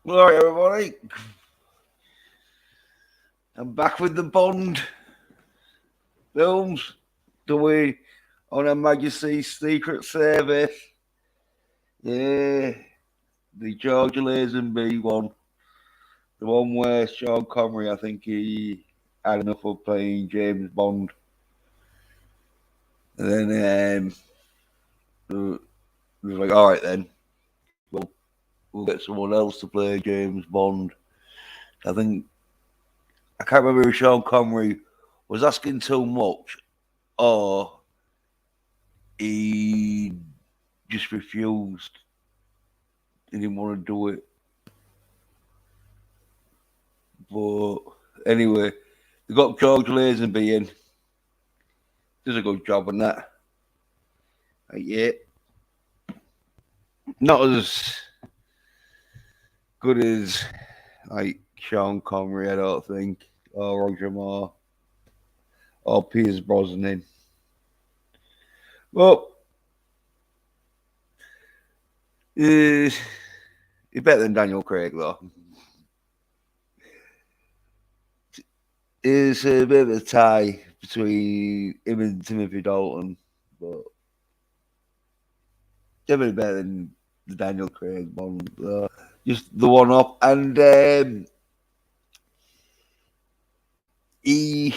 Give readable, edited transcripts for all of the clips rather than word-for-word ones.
All right, everybody. I'm back with the Bond films. Do we on a Majesty Secret Service? Yeah, the George Lazenby one. The one where Sean Connery, I think he had enough of playing James Bond. And then he was like, all right then, we'll get someone else to play James Bond. I think, I can't remember if Sean Connery was asking too much or he just refused. He didn't want to do it. But anyway, they got George Lazenby in. Does a good job on that. Yeah. Not as good as like Sean Connery, I don't think, or Roger Moore, or Pierce Brosnan. Well, he's better than Daniel Craig though. It's a bit of a tie between him and Timothy Dalton, but definitely better than the Daniel Craig Bond. Just the one up, and he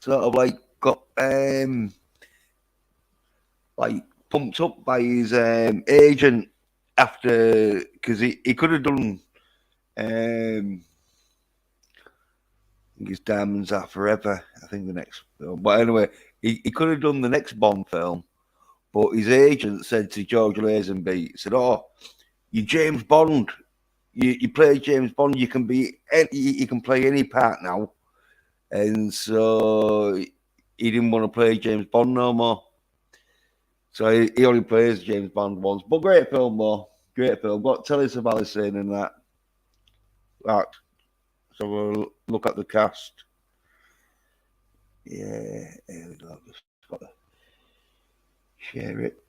sort of like got like pumped up by his agent after, because he could have done his Diamonds Are Forever, I think the next film. But anyway, he could have done the next Bond film, but his agent said to George Lazenby, said, "Oh, you James Bond. You play James Bond. You can you can play any part now." And so he didn't want to play James Bond no more. So he only plays James Bond once. But great film, though. Great film. Got Telly Savalas in and that. Right. So we'll look at the cast. Yeah, here we go. Just got to share it.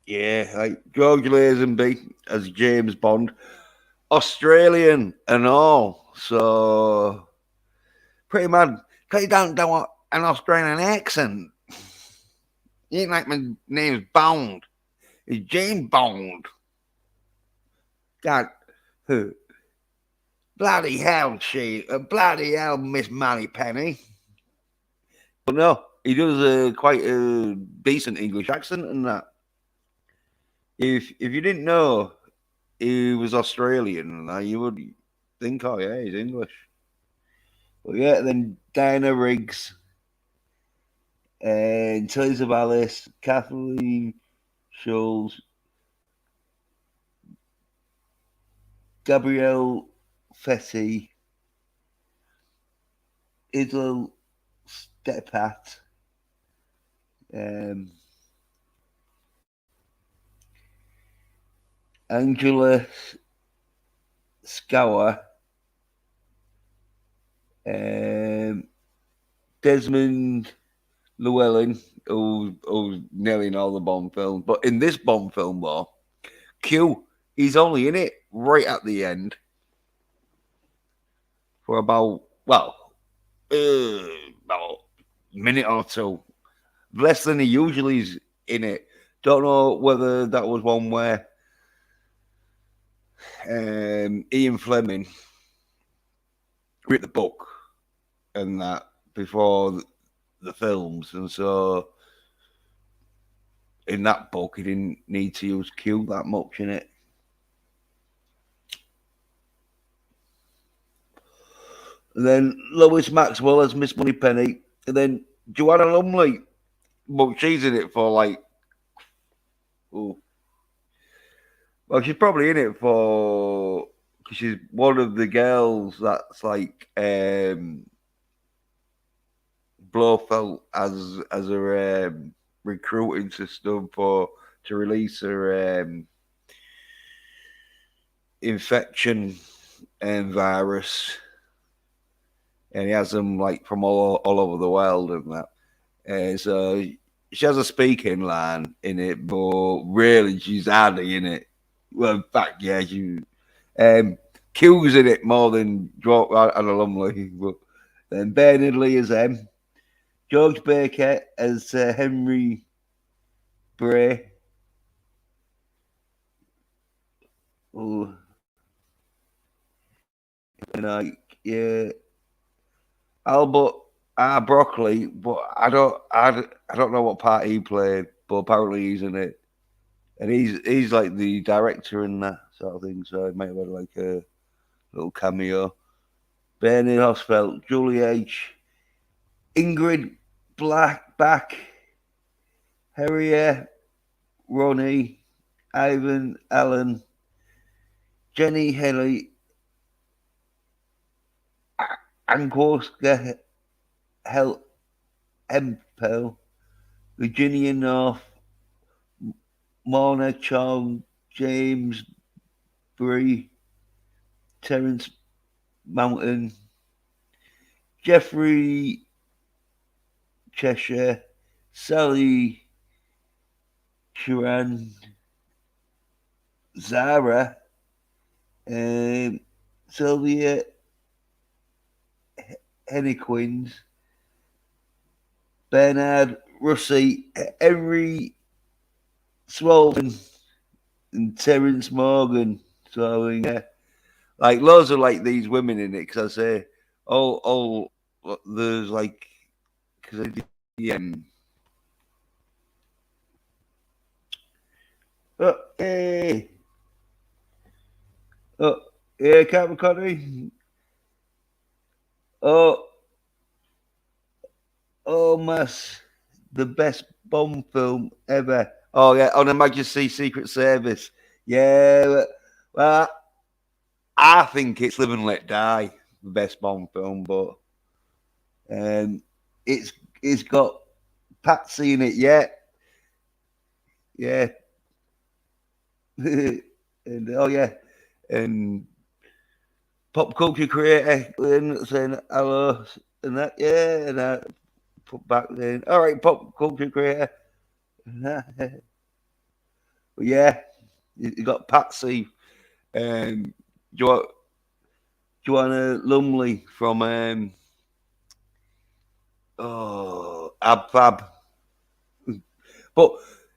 Yeah, like George Lazenby as James Bond, Australian and all. So pretty mad. Cause he don't do an Australian accent. He ain't like my name's Bond. It's James Bond. God, bloody hell, bloody hell, Miss Moneypenny. But no, he does quite a decent English accent and that. If you didn't know he was Australian, you would think, oh yeah, he's English. But yeah, then Diana Riggs and Tilly Savalas, Kathleen Schulz, Gabrielle Fetty, Idil Stepat, um, Angela Scower, Desmond Llewellyn, who's nearly in all the Bond films. But in this Bond film, though, Q, he's only in it right at the end for about a minute or two, less than he usually is in it. Don't know whether that was one where Ian Fleming wrote the book and that before the films, and so in that book he didn't need to use Q that much in it. And then Lois Maxwell as Miss Moneypenny, and then Joanna Lumley, but she's in it for like, oh, well, she's probably in it for because she's one of the girls that's like Blofeld as a recruiting system for to release her infection and virus, and he has them like from all over the world and that. So she has a speaking line in it, but really she's hardly in it. Well, in fact, yeah, she Q's in it more than Anna Lumley. But then Bernard Lee as George Baker as Henry Bray. Oh, and yeah, Albert Broccoli, but I don't know what part he played, but apparently he's in it, and he's like the director in that sort of thing, so it might have had like a little cameo. Bernie Hosfeld, Julie H, Ingrid Blackback, Harriet, Ronnie, Ivan, Allen, Jenny Haley, Angoska, Hempel, Virginia North, Mona Chong, James Bree, Terence Mountain, Jeffrey Cheshire, Sally Sharan, Zara, Sylvia Hennequins, Bernard Russi, Henry Swollen, and Terence Morgan. So yeah, like loads of like these women in it because I say all there's like because oh hey oh yeah Captain Connery oh oh mass the best Bond film ever. Oh yeah, on a Majesty Secret Service. Yeah, well, I think it's Live and Let Die, the best Bond film, but um, it's it's got Patsy in it. Yeah, yeah, and oh yeah, and pop culture creator saying hello and that. Yeah, and I put back then. All right, pop culture creator. But yeah, you got Patsy and jo- Joanna Lumley from Ab Fab. But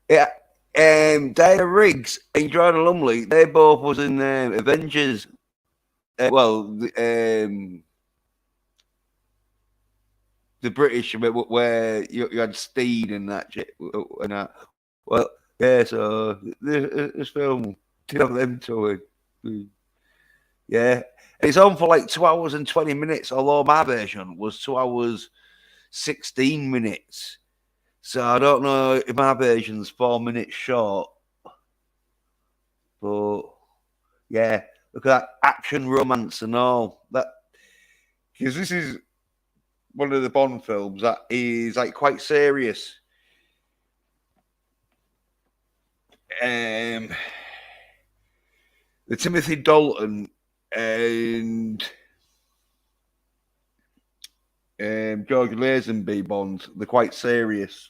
yeah, Diana Riggs and Joanna Lumley, they both was in Avengers. The British where you had Steed and that shit and that. Well, yeah, so this film did have them to it. Yeah, it's on for like 2 hours and 20 minutes. Although my version was 2 hours 16 minutes. So I don't know if my version's 4 minutes short. But yeah, look at that action, romance, and all that. Because this is one of the Bond films that is like quite serious. The Timothy Dalton and George Lazenby Bond, they're quite serious.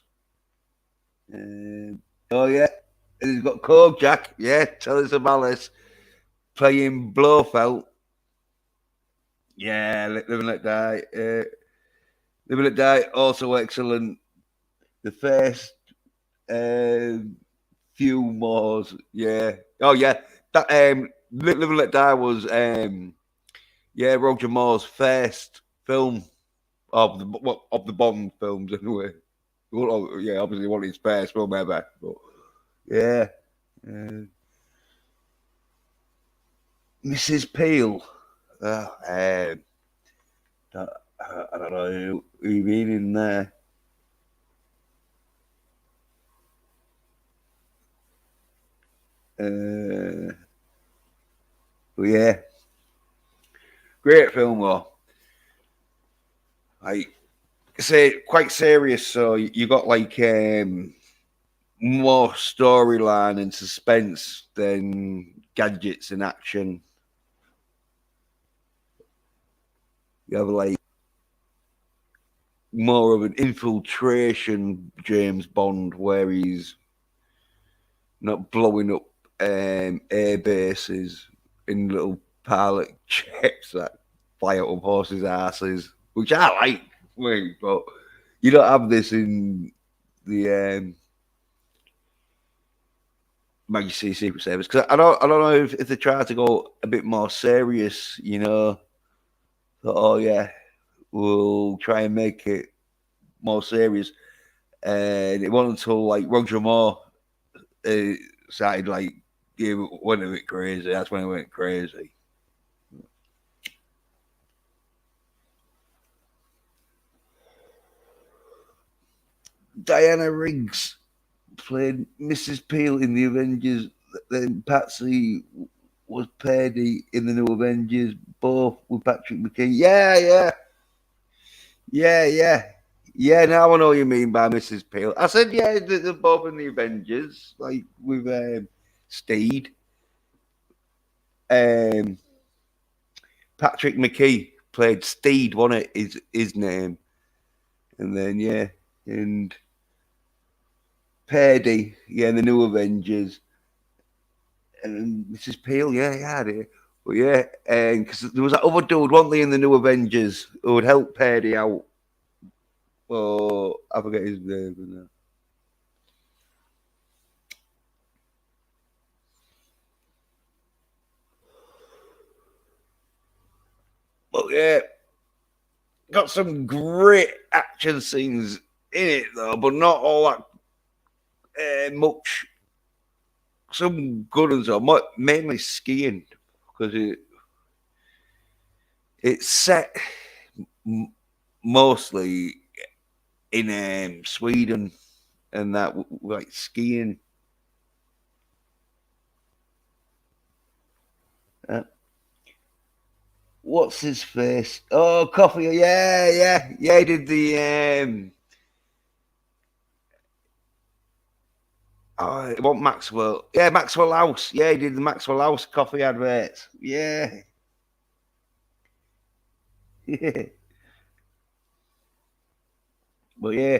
Oh yeah, and he's got Kojak, yeah, Teresa Malice playing Blofeld. Yeah, Live and Let Die. Live and Let Die, also excellent. The first few more, yeah. Oh yeah, that Live and Let Die was yeah Roger Moore's first film of the Bond films anyway. Well, yeah, obviously one of his first film ever, but yeah. Mrs. Peel. I don't know who you mean in there. But yeah, great film though. Like say, quite serious. So you got like more storyline and suspense than gadgets and action. You have like more of an infiltration James Bond, where he's not blowing up air bases in little pilot jets that fly out of horses' asses, which I like, but you don't have this in the Majesty Secret Service, because I don't know if they try to go a bit more serious, oh yeah, we'll try and make it more serious. And it wasn't until like Roger Moore uh, started like, yeah, went a bit crazy. That's when it went crazy. Diana Riggs played Mrs. Peel in the Avengers. Then Patsy was Paddy in the New Avengers, both with Patrick McKee. Yeah. Now I know what you mean by Mrs. Peel. I said, yeah, they're both in the Avengers, like with Steed. Um, Patrick McKee played Steed, wasn't it? His name. And then, yeah, and Paddy, yeah, the New Avengers. And Mrs. Peel, yeah, but yeah, and because there was that other dude, wasn't there, in the New Avengers who would help Paddy out. Oh, I forget his name now. But yeah, got some great action scenes in it though, but not all that much. Some good ones though, mainly skiing, because it's set mostly in Sweden and that, like skiing. Uh, what's his face? Oh, Coffee. Yeah. He did the what Maxwell? Yeah, Maxwell House. Yeah, he did the Maxwell House coffee adverts. Yeah, yeah. But yeah,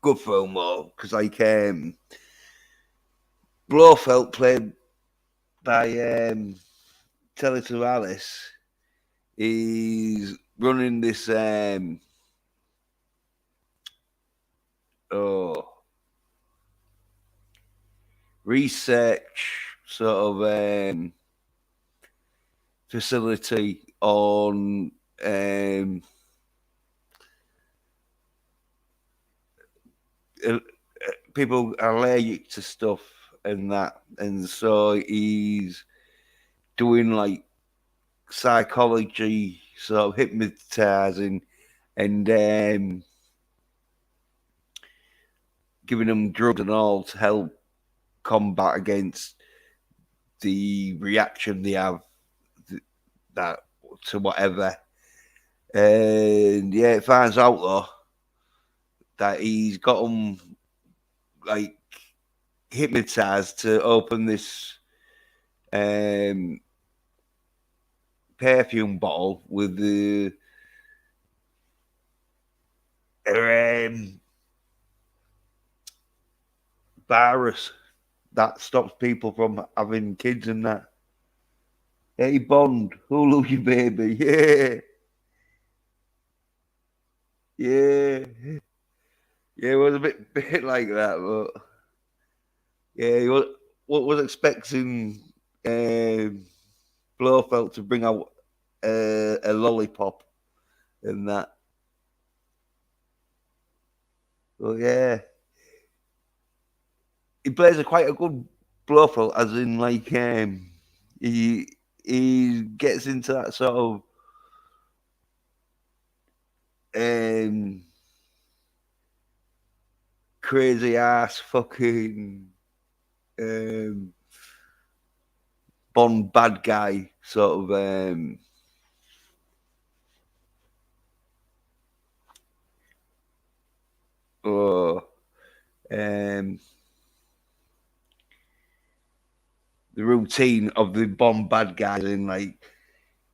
good film though, because like Blofeld played by Telly Savalas. He's running this oh research sort of facility on uh, people are allergic to stuff and that, and so he's doing like psychology, sort of hypnotizing, and giving them drugs and all to help combat against the reaction they have that to whatever. And yeah, it finds out though that he's got them like hypnotized to open this um, perfume bottle with the um, virus that stops people from having kids and that. Hey Bond, who love you, baby? Yeah, yeah. It was a bit like that, but yeah, he was expecting Blofeld to bring out a lollipop and that. But yeah, he plays quite a good Blofeld, as in like he he gets into that sort of um, crazy ass fucking um, Bond bad guy sort of oh um, the routine of the Bond bad guys in like,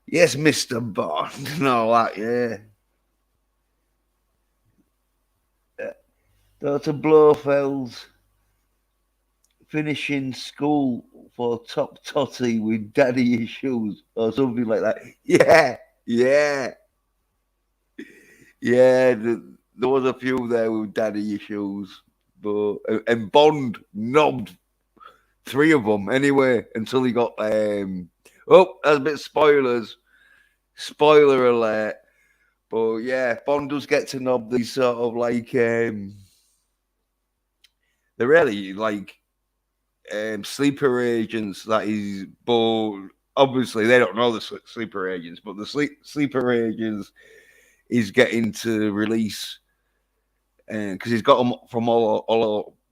yes, Mr. Bond and all that, yeah. Dr. Blofeld's finishing school for top totty with daddy issues or something like that. Yeah, yeah, yeah. There was a few there with daddy issues, but and Bond knobbed three of them anyway until he got oh, that's a bit spoilers. Spoiler alert. But yeah, Bond does get to knob these sort of like they're really like sleeper agents that he's, but obviously they don't know the sleeper agents, but the sleeper agents is getting to release because he's got them from all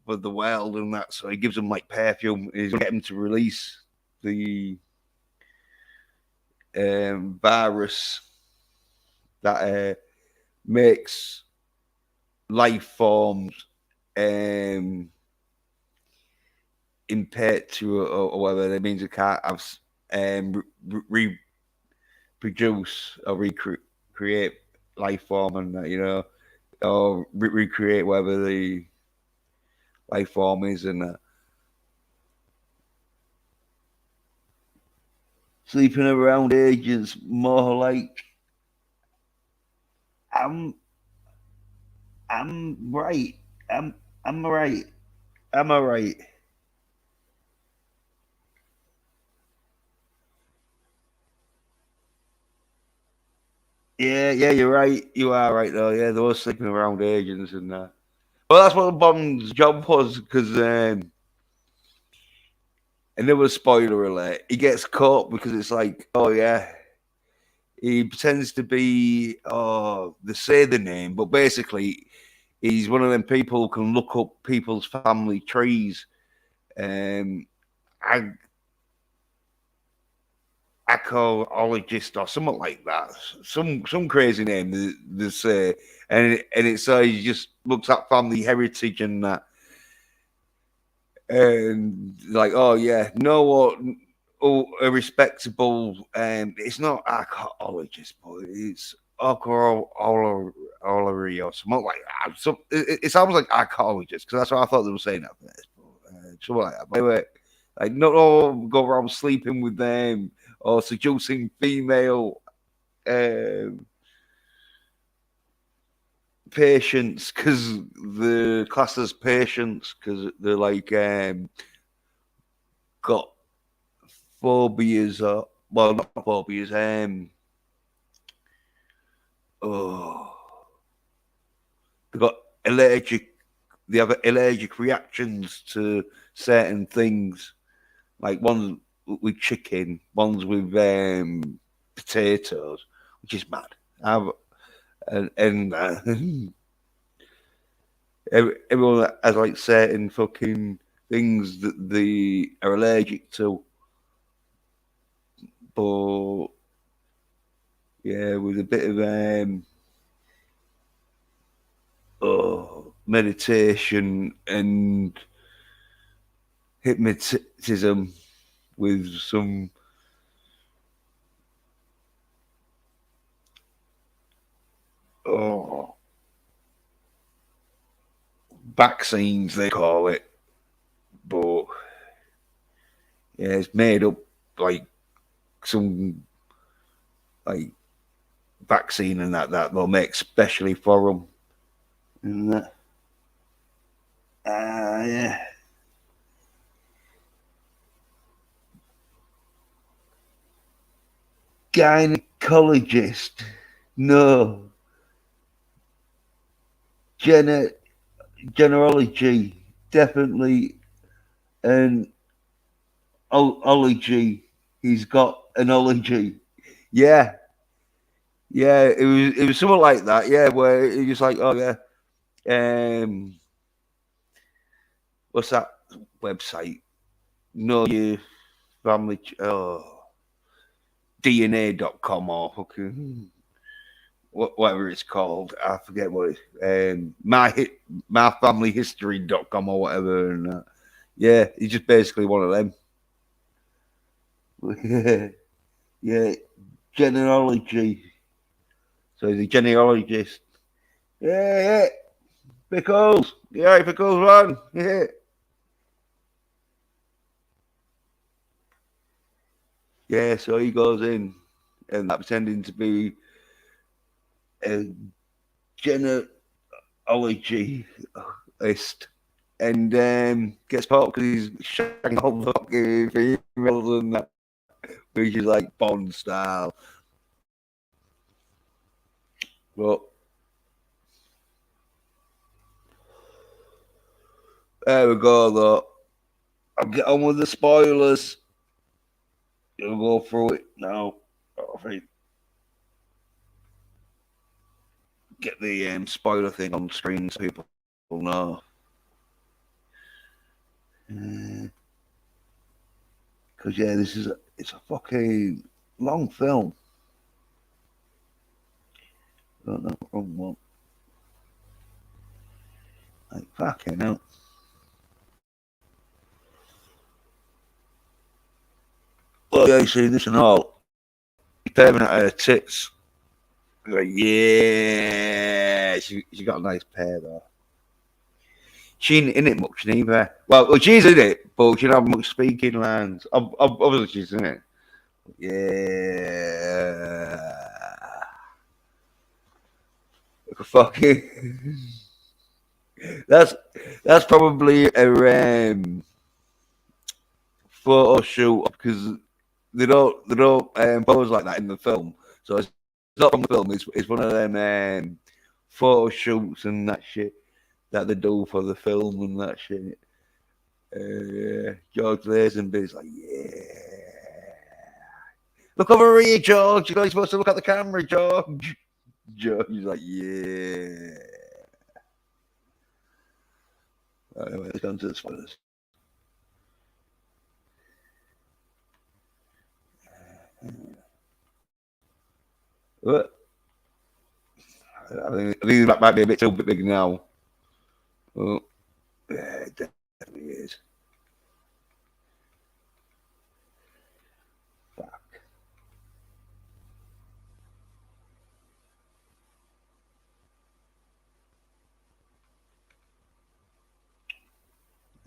over the world and that, so he gives them like perfume. He's going to get them to release the virus that makes life forms impaired to or whatever. That means it can't have reproduce or recreate life form and or recreate whatever the life form is and sleeping around agents more like I'm right. I'm right. I'm alright. Yeah, yeah, you're right. You are right though. Yeah, they were sleeping around agents and that. Well, that's what Bond's job was because another spoiler alert. He gets caught because it's like, oh yeah, he pretends to be they say the name, but basically he's one of them people who can look up people's family trees. Um, ag- archaeologist or something like that. Some crazy name they say, and it's so he just looks at family heritage and that, and like, oh yeah, no what. Oh, a respectable, it's not archaeologist, but it's archaeology or something like that. So it sounds like archaeologist because that's what I thought they were saying at first. But, something like that. But anyway, like not all go around sleeping with them or seducing female um, patients because the class as patients because they're like got phobias or well not phobias oh they got allergic they have allergic reactions to certain things like ones with chicken, ones with potatoes, which is mad. I've, and everyone has like certain fucking things that they are allergic to, but yeah, with a bit of meditation and hypnotism with some oh vaccines they call it, but yeah, it's made up like some like vaccine and that they'll make specially for them. And that, yeah, gynecologist, no, Gen- generology, definitely, and ology. He's got an ology. Yeah, yeah, it was something like that. Yeah, where he was like, oh yeah, um, what's that website? Know your family, DNA.com or fucking whatever it's called. I forget what it's myfamilyhistory.com or whatever. And yeah, he's just basically one of them. Yeah, yeah, genealogy. So he's a genealogist. Yeah, yeah. Pickles! Yeah, Pickles one! Yeah. Yeah, so he goes in and that pretending to be a genealogist and gets caught because he's shagging all the fucking females and that, which is like Bond style. But there we go, though. I'll get on with the spoilers. You'll go through it now. I think get the spoiler thing on screen so people know. Because yeah, it's a fucking long film. I don't know wrong one. Like fucking hell. Well, yeah, you see this and all. He's paving at her tits. Like, yeah, she got a nice pair though. She ain't in it much neither. Well, she's in it, but she don't have much speaking lines. Obviously, she's in it. Yeah. Fucking. That's probably a photo shoot because they don't pose like that in the film. So it's not from the film. It's one of them photo shoots and that shit that they do for the film and that shit. George Lazenby's like, yeah. Look over here, George. You're not supposed to look at the camera, George. George is like, yeah. Anyway, let's go into the spoilers. What? I think that might be a bit too big now. Oh, yeah, it definitely is. Fuck.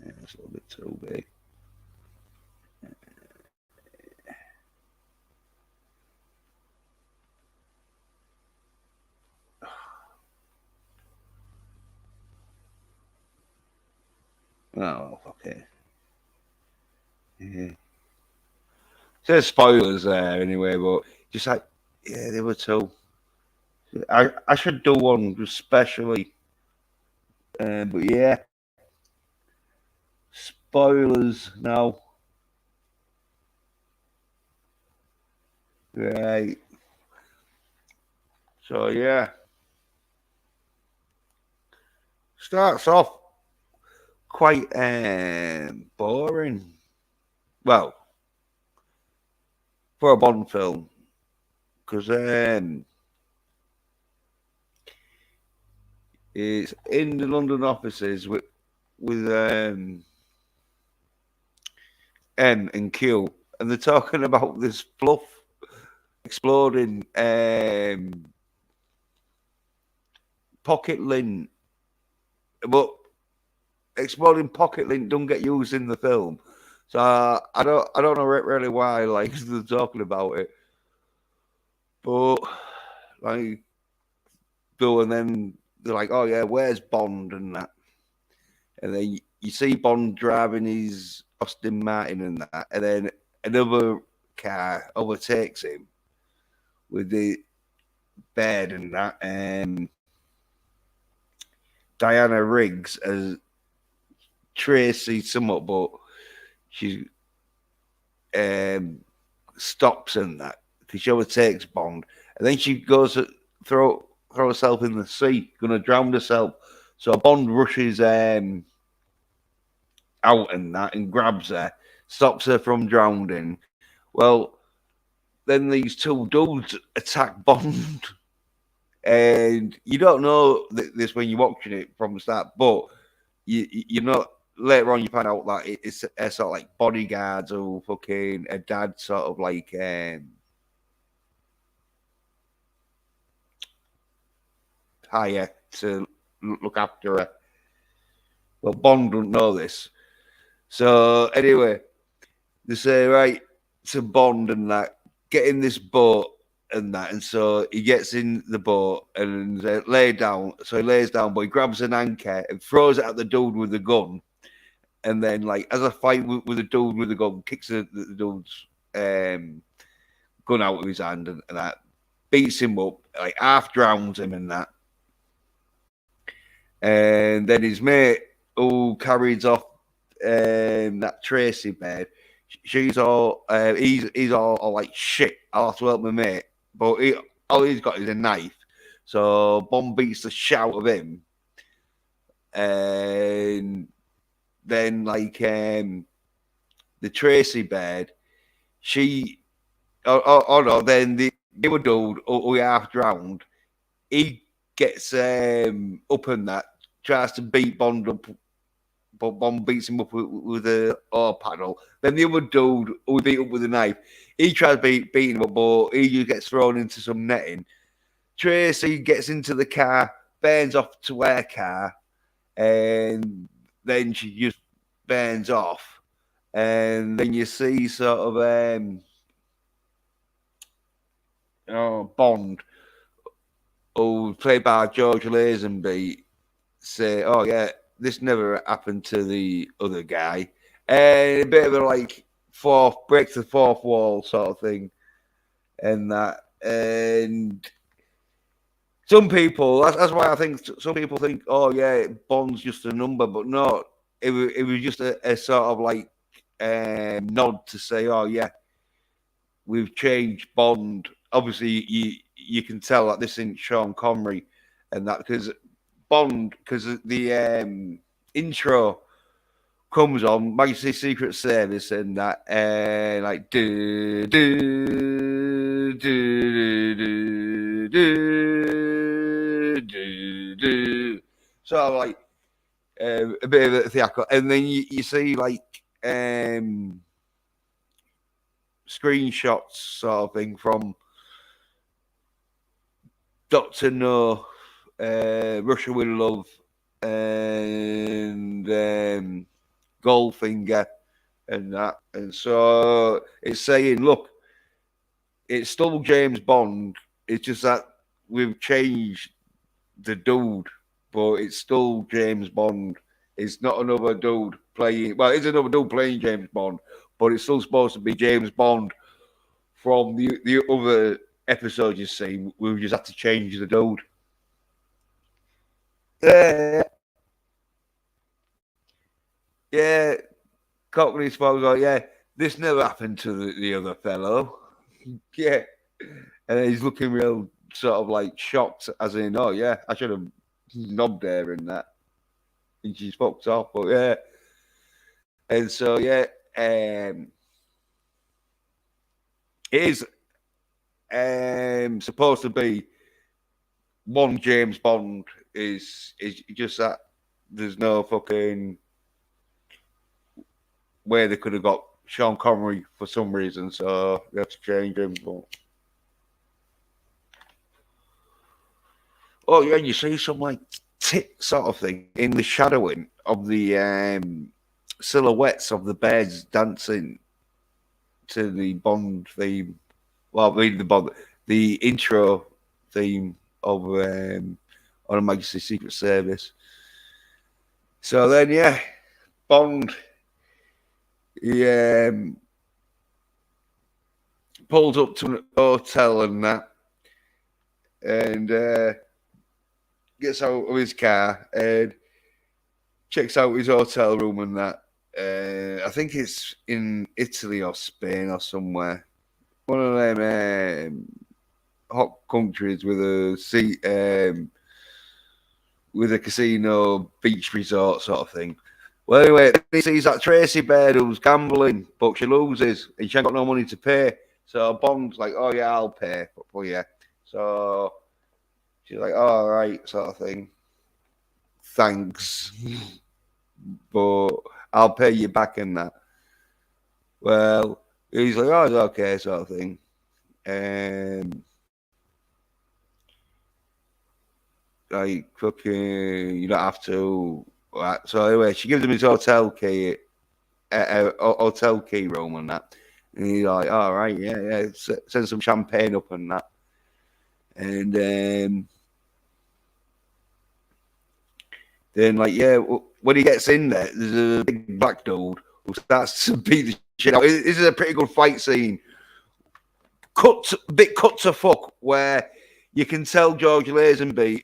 Yeah, it's a little bit too big. Oh, okay. Yeah. There's spoilers there anyway, but just like, yeah, they were too. I should do one especially. But yeah, spoilers now. Right. So yeah, starts off quite boring. Well, for a Bond film, because it's in the London offices with M and Q, and they're talking about this fluff exploding pocket lint, but exploding pocket lint don't get used in the film. So I don't know really why like they're talking about it, but like do and then they're like, oh yeah, where's Bond and that, and then you see Bond driving his Austin Martin and that, and then another car overtakes him with the bed and that, and Diana Riggs as Tracy somewhat, but she stops in that because she overtakes Bond, and then she goes to throw herself in the sea, gonna drown herself. So Bond rushes out and that and grabs her, stops her from drowning. Well, then these two dudes attack Bond, and you don't know this when you're watching it from the start, but you know later on you find out that it's a sort of like bodyguards or fucking a dad sort of like hire to look after her. But Bond don't know this. So anyway, they say, right, to Bond and that, get in this boat and that. And so he gets in the boat and lay down. So he lays down, but he grabs an anchor and throws it at the dude with the gun. And then, like, as a fight with the dude with the gun, kicks the dude's gun out of his hand and that, beats him up, like half drowns him and that. And then his mate, who carries off that Tracy bed, she's all he's all like, shit, I'll have to help my mate, but all he's got is a knife. So Bond beats the shout of him, and then like the Tracy bed, she oh no, then the other dude who half drowned, he gets up and that, tries to beat Bond up, but Bond beats him up with a oar paddle. Then the other dude who beat up with a knife, he tries beating him up, but he just gets thrown into some netting. Tracy gets into the car, burns off to her car, and then she just burns off. And then you see sort of Bond, who played by George Lazenby, say, oh yeah, this never happened to the other guy. And a bit of a like break the fourth wall sort of thing. And that. And some people, that's why I think some people think, oh yeah, Bond's just a number, but no, it was just a sort of like nod to say, oh yeah, we've changed Bond. Obviously, you can tell that this isn't Sean Connery and that, because Bond, because the intro comes on Majesty Secret Service and that, like do do do do do do do, sort of like a bit of a theatrical, and then you see like screenshots sort of thing from Doctor No, Russia with Love, and Goldfinger and that. And so it's saying, look, it's still James Bond. It's just that we've changed the dude, but it's still James Bond. It's not another dude playing. Well, it's another dude playing James Bond, but it's still supposed to be James Bond from the other episodes you see. We've just had to change the dude. Yeah. Cockney spoke like, yeah, this never happened to the other fellow. Yeah. And he's looking real sort of like shocked, as in, oh yeah, I should have knobbed her in that. And she's fucked off, but yeah. And so yeah, it is supposed to be one James Bond, is just that there's no fucking way they could have got Sean Connery for some reason, so they have to change him. But oh yeah, you see some like tit sort of thing in the shadowing of the silhouettes of the birds dancing to the Bond theme. Well, I mean the intro theme of on a Majesty Secret Service. So then, yeah, Bond, he pulls up to an hotel and that, and gets out of his car and checks out his hotel room and that. I think it's in Italy or Spain or somewhere. One of them hot countries with a with a casino, beach resort sort of thing. Well, anyway, he sees that Tracy Baird who's gambling, but she loses and she ain't got no money to pay. So Bond's like, oh yeah, I'll pay for you. So she's like, oh, all right, sort of thing. Thanks. But I'll pay you back in that. Well, he's like, oh, it's okay, sort of thing. Like, fucking, you don't have to, Right. So anyway, she gives him his hotel key room and that. And he's like, all right, yeah. Send some champagne up and that. And then, like, yeah, when he gets in there, there's a big black dude who starts to beat the shit out. This is a pretty good fight scene. Cut to fuck, where you can tell George Lazenby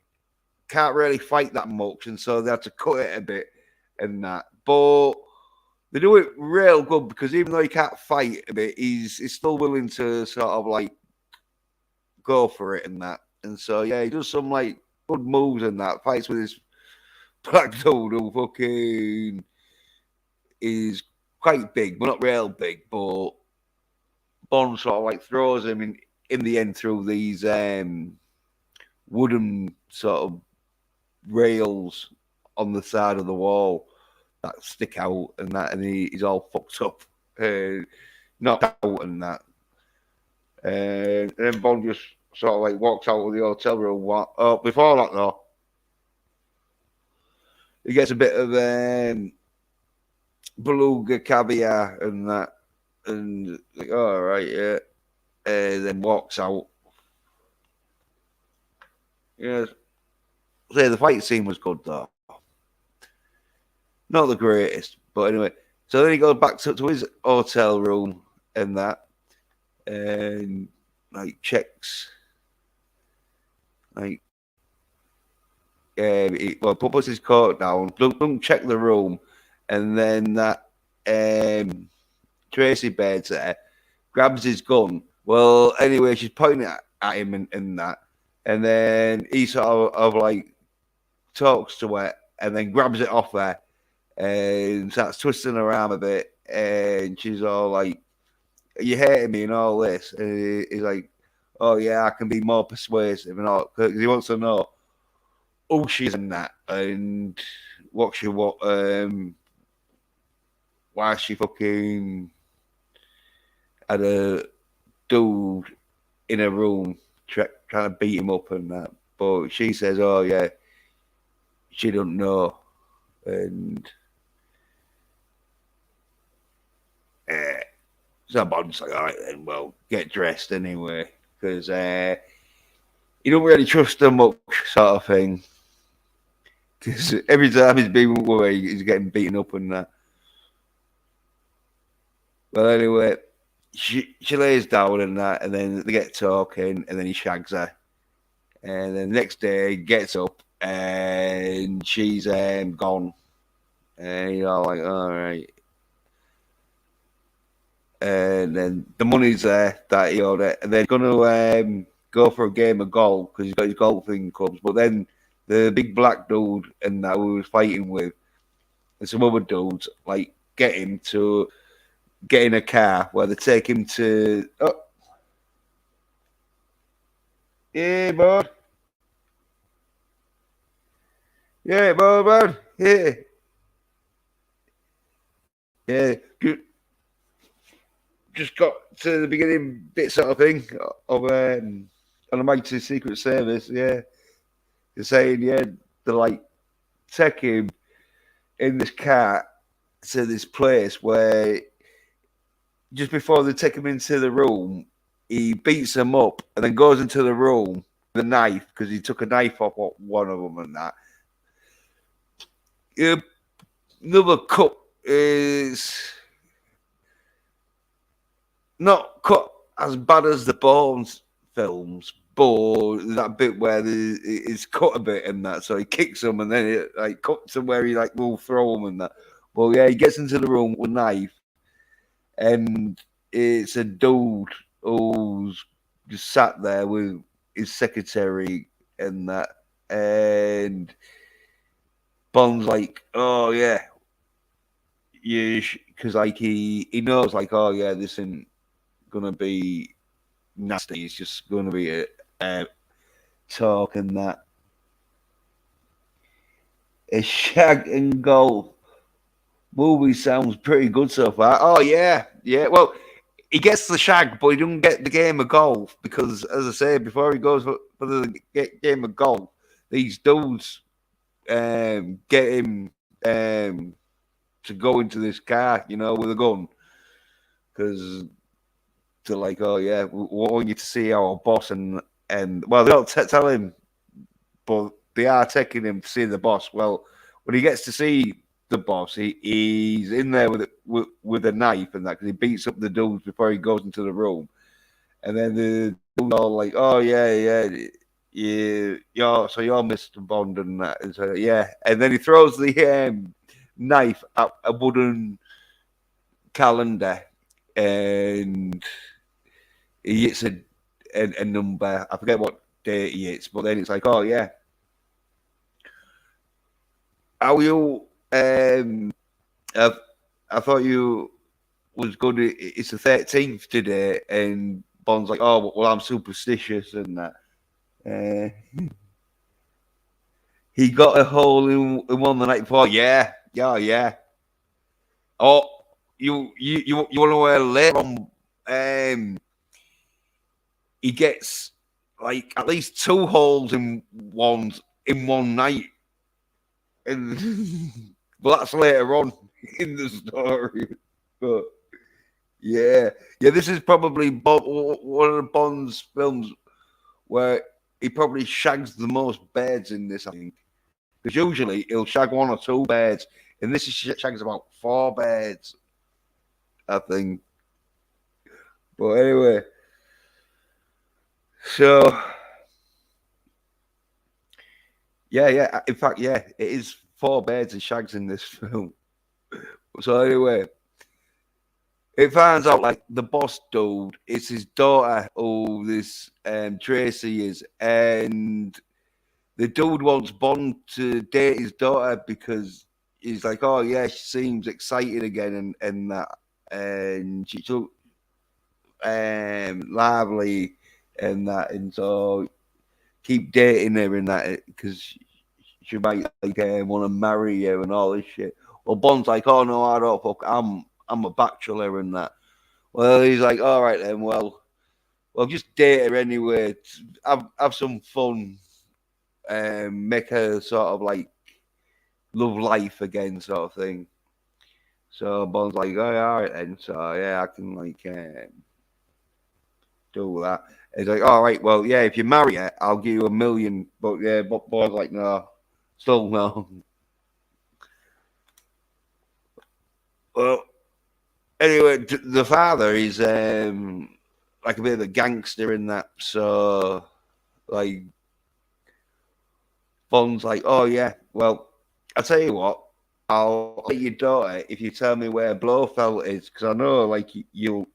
can't really fight that much, and so they had to cut it a bit and that. But they do it real good because even though he can't fight a bit, he's still willing to sort of like go for it and that. And so yeah, he does some like good moves and that. Fights with his black dude who fucking is quite big, but not real big. But Bond sort of like throws him in the end through these wooden sort of rails on the side of the wall that stick out and that, and he's all fucked up, knocked out and that. And then Bond just sort of like walks out of the hotel room. Before that though, he gets a bit of beluga caviar and that, and like, all right, yeah, and then walks out. Yeah, say the fight scene was good though. Not the greatest, but anyway. So then he goes back to his hotel room and that, and like checks, like, puts his coat down, don't check the room, and then that Tracy Bates there grabs his gun. Well, anyway, she's pointing at him and that, and then he sort of like talks to her and then grabs it off her and starts twisting her arm a bit, and she's all like, "You hating me and all this?" And he's like, "Oh yeah, I can be more persuasive and all," because he wants to know who she's in that and why she fucking had a dude in a room trying to beat him up and that. But she says, "Oh yeah, she don't know," and so Bond's like, "All right then, well, get dressed anyway," because you don't really trust her much, sort of thing. Because every time he's been with her, he's getting beaten up and that. Well, anyway, she lays down and that, and then they get talking, and then he shags her. And then the next day, he gets up, and she's gone. And you're all like, all right. And then the money's there that he owed it, and they're going to go for a game of golf because he's got his golfing clubs. But then the big black dude and that we was fighting with, and some other dudes, like, get him to get in a car where they take him to. Oh, yeah, bud. Yeah, bud. Yeah. Yeah. Just got to the beginning bit sort of thing of on the Majesty Secret Service, yeah. They're saying, yeah, they're like take him in this car to this place where just before they take him into the room, he beats them up and then goes into the room with a knife because he took a knife off one of them and that. Another cut is not cut as bad as the Bournes films, but that bit where it's cut a bit and that, so he kicks him and then it like cuts him where he like will throw him and that. Well, yeah, he gets into the room with a knife, and it's a dude who's just sat there with his secretary and that, and Bond's like, "Oh yeah, because like he knows like, oh yeah, this isn't gonna be nasty. It's just gonna be a talk and that." A shag and golf movie sounds pretty good so far. Oh yeah. Well, he gets the shag, but he doesn't get the game of golf because, as I said before, he goes for the game of golf. These dudes get him to go into this car, with a gun, because they're like, oh yeah, we want you to see our boss, and well, they don't tell him, but they are taking him to see the boss. Well, when he gets to see the boss, he's in there with a knife and that, because he beats up the dudes before he goes into the room, and then the dudes all like, oh yeah, so you're Mr. Bond and that, and so yeah, and then he throws the knife at a wooden calendar, and he hits a number. I forget what date he hits, but then it's like, oh yeah, how you? I thought you was good. It's the 13th today, and Bond's like, oh well, I'm superstitious and that. He got a hole in one the night before. Yeah. Oh, you want to wear later on? He gets like at least 2 holes in one night, and but that's later on in the story. But yeah, this is probably one of the Bond's films where he probably shags the most beds in this, I think, because usually he'll shag 1 or 2 beds, and this is shags about 4 beds, I think. But anyway, so yeah. In fact, yeah, it is 4 beds and shags in this film. So anyway, it finds out like the boss dude, it's his daughter who this Tracy is, and the dude wants Bond to date his daughter because he's like, oh yeah, she seems excited again, and that, and she's so lively and that, and so keep dating her and that, because she might like want to marry you and all this shit. Well, Bond's like, oh no, I don't fuck. I'm a bachelor and that. Well, he's like, all right then. Well, just date her anyway. Have some fun. Make her sort of like love life again, sort of thing. So Bond's like, oh, all right then. So yeah, I can like do that. He's like, all right, well, yeah, if you marry her, I'll give you $1 million. But yeah, Bond's like, no, still no. Well, anyway, the father is like a bit of a gangster in that. So, like, Bond's like, oh yeah, well, I'll tell you what, I'll let your daughter if you tell me where Blofeld is, because I know like you'll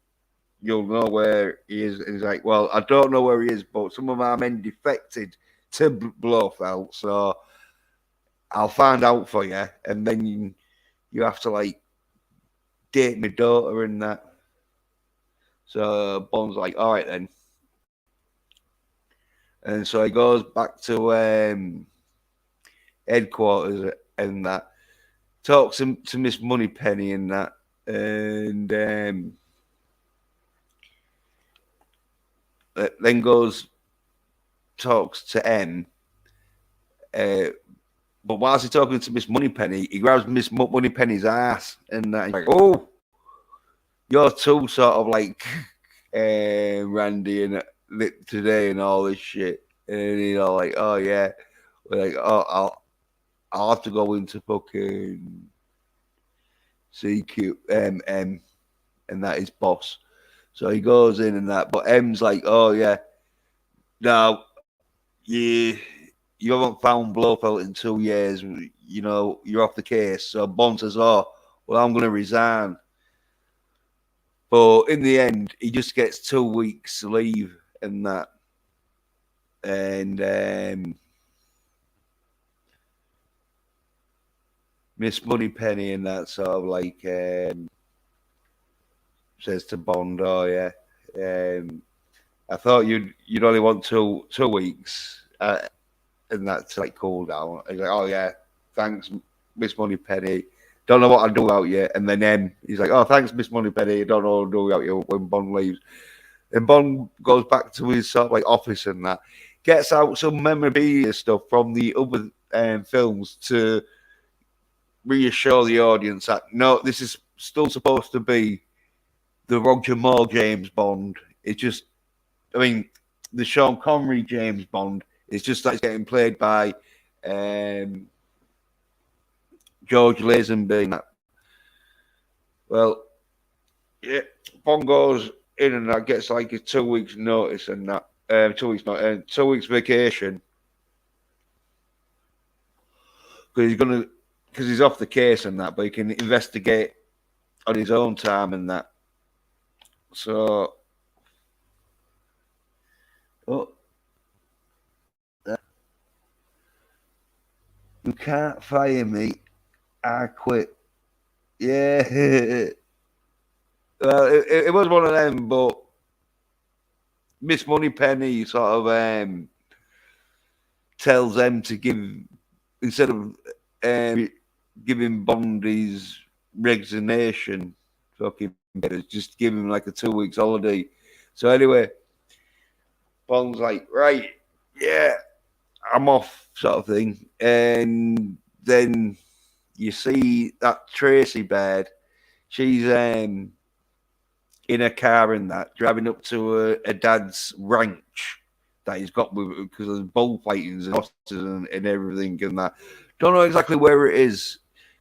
know where he is. And he's like, well, I don't know where he is, but some of my men defected to Blofeld, so I'll find out for you, and then you have to like date my daughter and that. So Bond's like, all right then. And so he goes back to headquarters and that, talks to Miss Moneypenny and that, and then talks to M. But whilst he's talking to Miss Moneypenny, he grabs Miss Moneypenny's ass, and he's like, oh, you're too sort of like Randy and today and all this shit. And like, oh yeah, we're like, oh, I'll have to go into fucking CQ M, and that is boss. So he goes in and that, but M's like, oh yeah, now you haven't found Blofeld in 2 years. You're off the case. So Bond says, oh, well, I'm going to resign. But in the end, he just gets 2 weeks leave and that. And Miss Moneypenny and that sort of like says to Bond, oh yeah, I thought you'd only want 2 weeks and that to like cool down. He's like, oh yeah, thanks, Miss Moneypenny. Don't know what I'll do without you. And then he's like, oh, thanks, Miss Moneypenny. Don't know what I'll do without you when Bond leaves. And Bond goes back to his sort of like office and that, gets out some memorabilia stuff from the other films to reassure the audience that no, this is still supposed to be the Roger Moore James Bond. It's just, I mean, the Sean Connery James Bond. It's just that it's getting played by George Lazenby. Well, yeah, Bond goes in and that gets like a 2 weeks notice and that 2 weeks not 2 weeks vacation because he's off the case and that, but he can investigate on his own time and that. So, you can't fire me. I quit. Yeah. Well, it was one of them, but Miss Moneypenny sort of tells them to give, instead of giving Bond his resignation, fucking just give him like a 2 weeks holiday. So anyway, Bond's like, right, yeah, I'm off, sort of thing. And then you see that Tracy Baird, she's in a car and that, driving up to a dad's ranch that he's got with, because there's bullfightings and horses and everything and that. Don't know exactly where it is.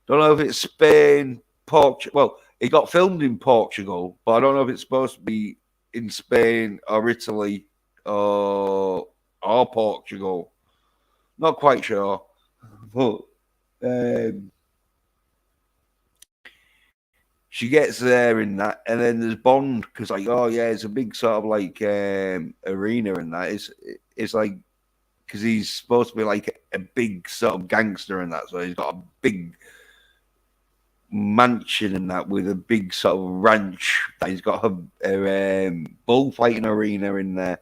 Don't know if it's Spain, Portugal. Well, it got filmed in Portugal, but I don't know if it's supposed to be in Spain or Italy or Portugal. Not quite sure. But she gets there in that, and then there's Bond, because like, oh yeah, it's a big sort of like arena and that. It's like, because he's supposed to be like a big sort of gangster and that, so he's got a big mansion and that with a big sort of ranch that he's got a bullfighting arena in there,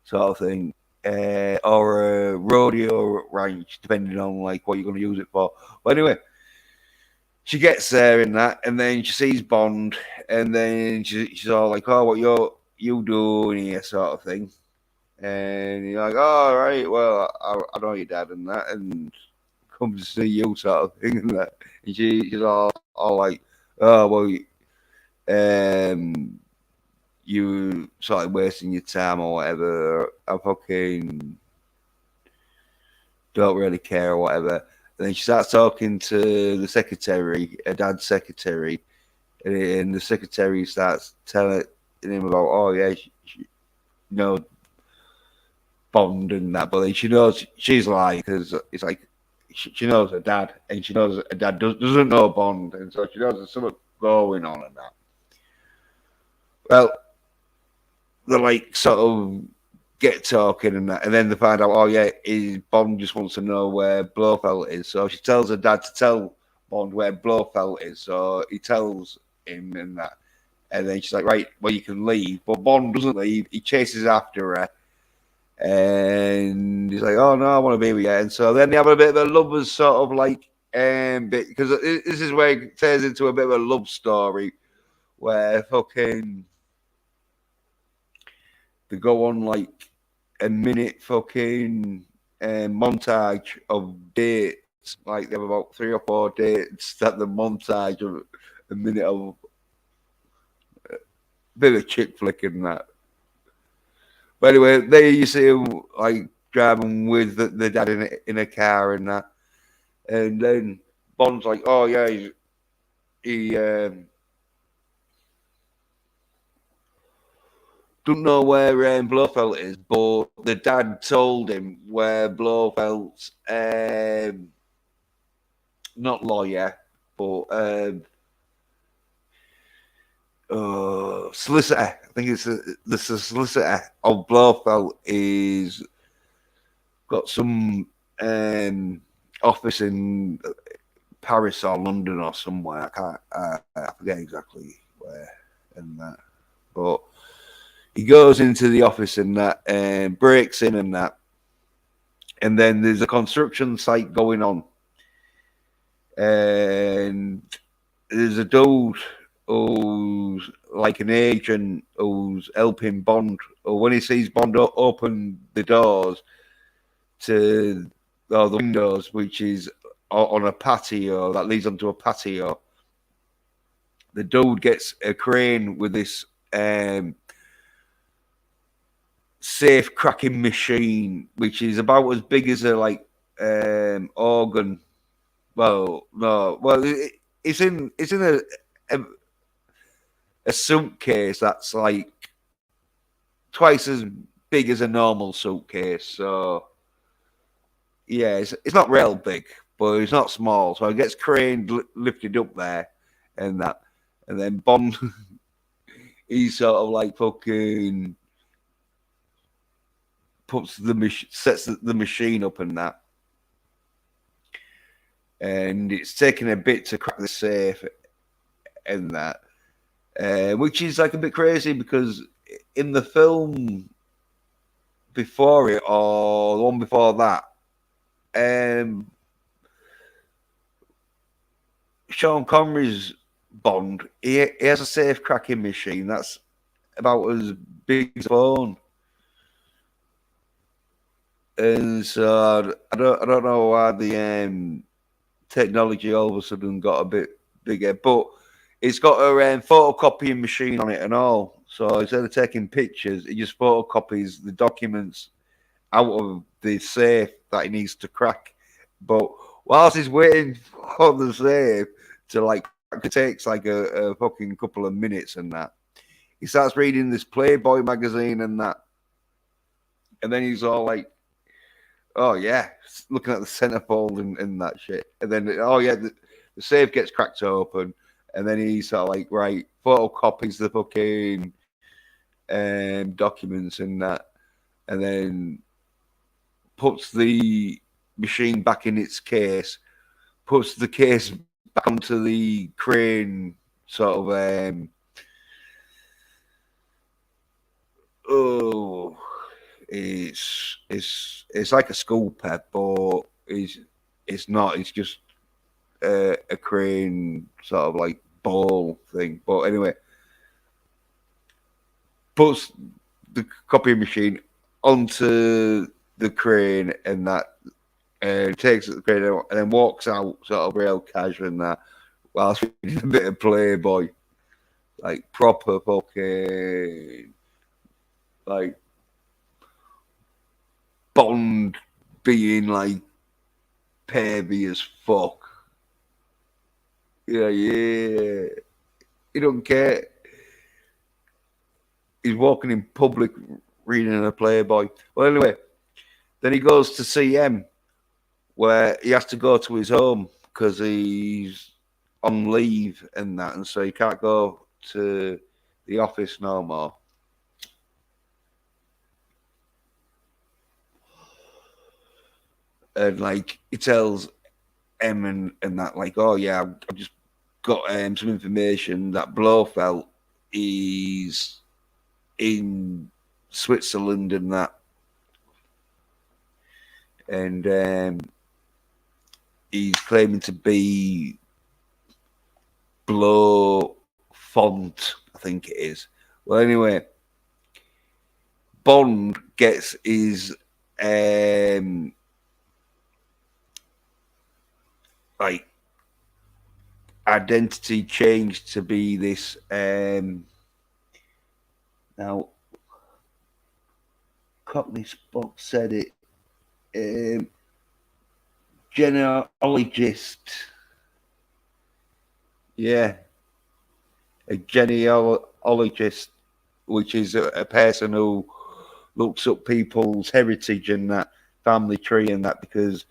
sort of thing, or a rodeo ranch, depending on like what you're going to use it for. But anyway, she gets there in that, and then she sees Bond, and then she's all like, "Oh, what you doing here?" sort of thing. And you're like, "Oh, right, well, I know your dad and that, and come to see you," sort of thing, and that. And she's all like, "Oh, well, you sort of wasting your time or whatever. I fucking don't really care or whatever." And then she starts talking to the secretary, her dad's secretary, and the secretary starts telling him about, oh yeah, she Bond and that, but then she knows she's lying, because it's like she knows her dad, and she knows her dad doesn't know Bond, and so she knows there's something going on and that. Well, they're like sort of get talking and that, and then they find out, oh yeah, Bond just wants to know where Blofeld is. So she tells her dad to tell Bond where Blofeld is. So he tells him and that, and then she's like, right, well, you can leave. But Bond doesn't leave. He chases after her, and he's like, oh no, I want to be with you. And so then they have a bit of a lovers sort of like bit, because this is where it turns into a bit of a love story where fucking they go on like a minute fucking montage of dates. Like they have about 3 or 4 dates that the montage of a minute of a bit of chick flick and that. But anyway, there you see him like driving with the dad in a car and that. And then Bond's like, oh yeah, he don't know where Blofeld is, but the dad told him where Blofeld's not lawyer, but solicitor. I think it's the solicitor of Blofeld is got some office in Paris or London or somewhere. I forget exactly where and that, but he goes into the office and that, and breaks in and that, and then there's a construction site going on, and there's a dude who's like an agent who's helping Bond. Or when he sees Bond open the doors to the windows, which is on a patio that leads onto a patio. The dude gets a crane with this safe cracking machine, which is about as big as a organ. Well, no, well, it's in a suitcase that's like twice as big as a normal suitcase. So yeah, it's not real big, but it's not small. So it gets craned, lifted up there, and that, and then Bond, he's sort of like fucking sets the machine up and that, and it's taking a bit to crack the safe and that, which is like a bit crazy because in the film before it or the one before that, Sean Connery's Bond, he has a safe cracking machine that's about as big as a phone. And so I don't know why the technology all of a sudden got a bit bigger, but it's got a photocopying machine on it and all. So instead of taking pictures, it just photocopies the documents out of the safe that he needs to crack. But whilst he's waiting for the safe to like, it takes like a fucking couple of minutes and that. He starts reading this Playboy magazine and that. And then he's all like, oh yeah, looking at the centerfold and that shit. And then, oh yeah, the safe gets cracked open. And then he sort of like, right, photocopies the fucking documents and that. And then puts the machine back in its case, puts the case back onto the crane, sort of. It's like a school pet, but it's not. It's just a crane sort of like ball thing. But anyway, puts the copying machine onto the crane and that, takes the crane out and then walks out sort of real casual and that, whilst reading a bit of Playboy, like proper fucking like Bond being like pervy as fuck. Yeah. He don't care. He's walking in public reading a Playboy. Well, anyway, then he goes to CM where he has to go to his home because he's on leave and that, and so he can't go to the office no more. And like he tells M and that, like, oh yeah, I've just got some information that Blofeld is in Switzerland and that, and he's claiming to be Blofont, I think it is. Well, anyway, Bond gets his like identity changed to be this now Cockney Spock said it, genealogist. Yeah, a genealogist, which is a person who looks up people's heritage and that family tree and that, because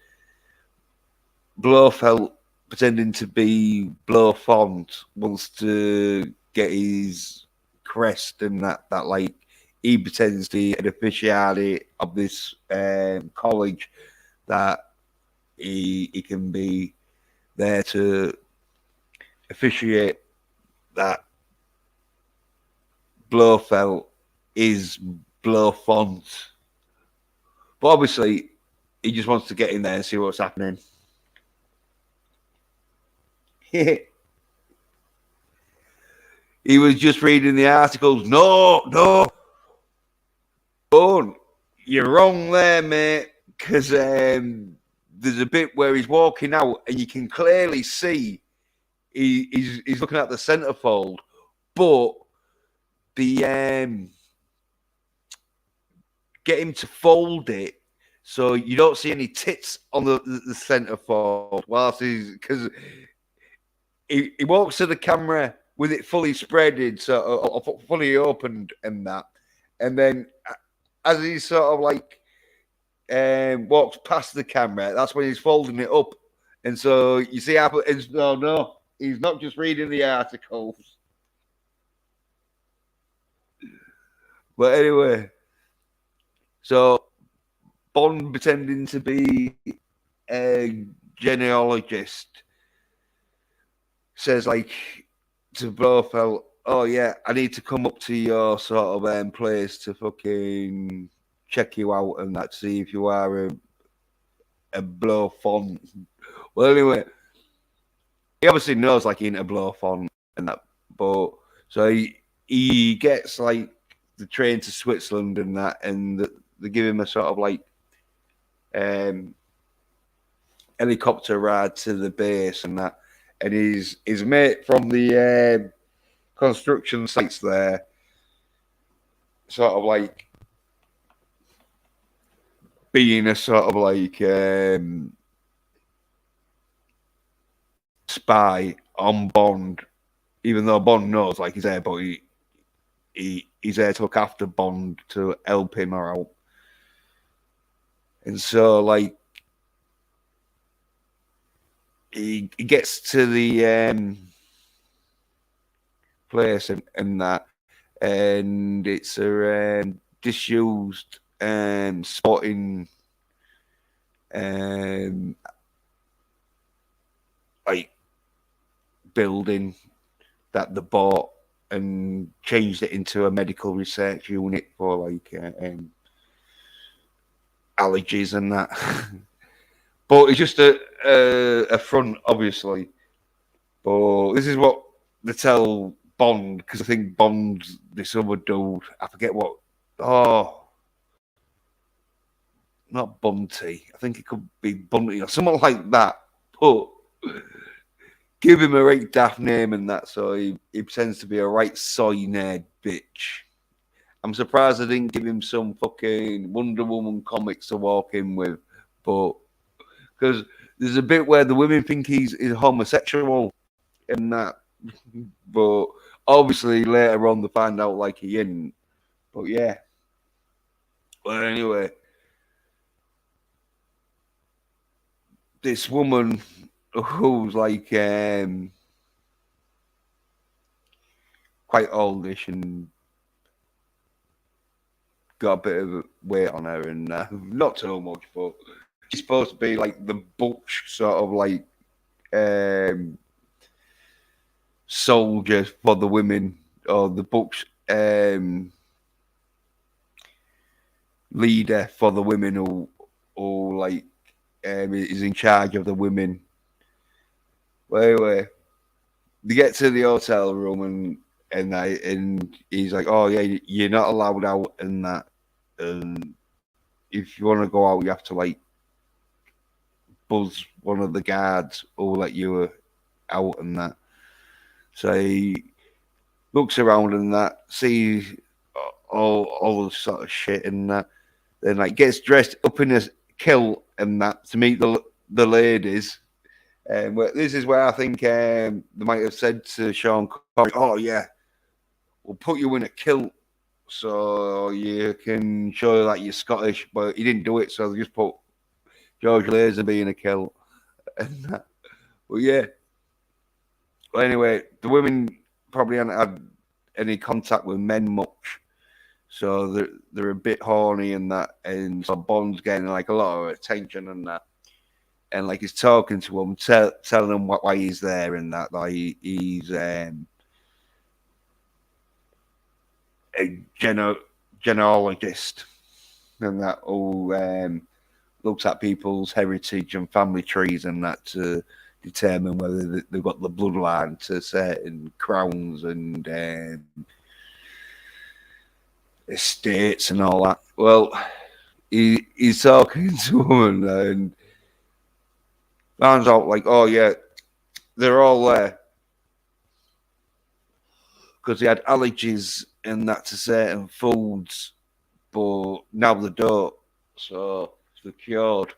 Blofeld, pretending to be Blofont, wants to get his crest and that like he pretends to be an officiate of this college, that he can be there to officiate that Blofeld is Blofont. But obviously, he just wants to get in there and see what's happening. He was just reading the articles. No. Oh, you're wrong there, mate. Because there's a bit where he's walking out, and you can clearly see he's looking at the centerfold, but the get him to fold it so you don't see any tits on the centerfold whilst because he walks to the camera with it fully spreaded, so fully opened and that, and then as he sort of like walks past the camera, that's when he's folding it up, and so you see Apple. No, he's not just reading the articles. But anyway, so Bond pretending to be a genealogist says like to Blofeld, "Oh yeah, I need to come up to your sort of place to fucking check you out and that, see if you are a Blofeld." Well, anyway, he obviously knows like he ain't a Blofeld and that, but so he gets like the train to Switzerland and that, and they give him a sort of like helicopter ride to the base and that, and his mate from the construction sites there sort of like being a sort of like spy on Bond, even though Bond knows like he's there, but he's there to look after Bond, to help him out. And so like he gets to the place and that, and it's a disused sporting like building that they bought and changed it into a medical research unit for like allergies and that. But it's just a front, obviously. But this is what they tell Bond, because I think Bond's this other dude. I forget what. Oh, not Bunty. I think it could be Bunty or something like that. But give him a right daft name and that, so he pretends to be a right soy nerd bitch. I'm surprised I didn't give him some fucking Wonder Woman comics to walk in with, but because there's a bit where the women think he's homosexual and that, but obviously later on they find out like he isn't. But yeah. But anyway, this woman who's like quite oldish and got a bit of weight on her, and not too much, but she's supposed to be like the butch sort of like soldier for the women, or the butch leader for the women who like is in charge of the women. Well, anyway, they get to the hotel room and he's like, "Oh yeah, you're not allowed out and that. And if you want to go out, you have to like buzz one of the guards who will let you out and that." So he looks around and that, sees all the sort of shit and that, then like gets dressed up in a kilt and that to meet the ladies. And this is where I think they might have said to Sean Connery, "Oh yeah, we'll put you in a kilt so you can show that you're Scottish," but he didn't do it, so they just put George Lazenby in a kilt and that. Well, yeah. Well, anyway, the women probably haven't had any contact with men much, so they're a bit horny and that, and so Bond's getting like a lot of attention and that, and like he's talking to them, telling them why he's there and that, like he's a genealogist and that, who looks at people's heritage and family trees and that to determine whether they've got the bloodline to certain crowns and estates and all that. Well, he's talking to a woman and Finds out like, oh yeah, they're all there because they had allergies and that to certain foods, but now they don't. So they're cured.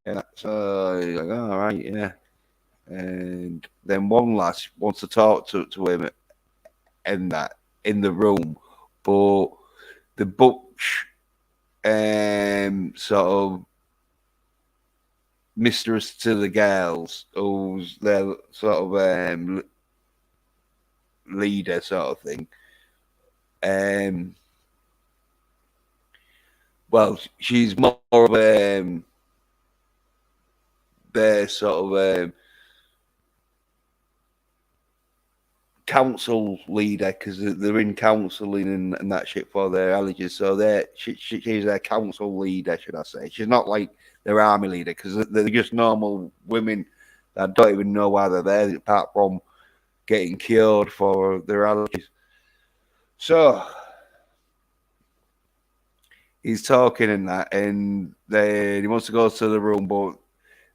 And so he's like, all right, yeah. And then one lass wants to talk to him in that in the room, but the butch sort of mistress to the girls, who's their sort of leader sort of thing. Um, well, she's more of their sort of council leader because they're in counselling and that shit for their allergies. So she's their council leader, should I say? She's not like their army leader because they're just normal women that don't even know why they're there apart from getting cured for their allergies. So he's talking in that, and then he wants to go to the room, but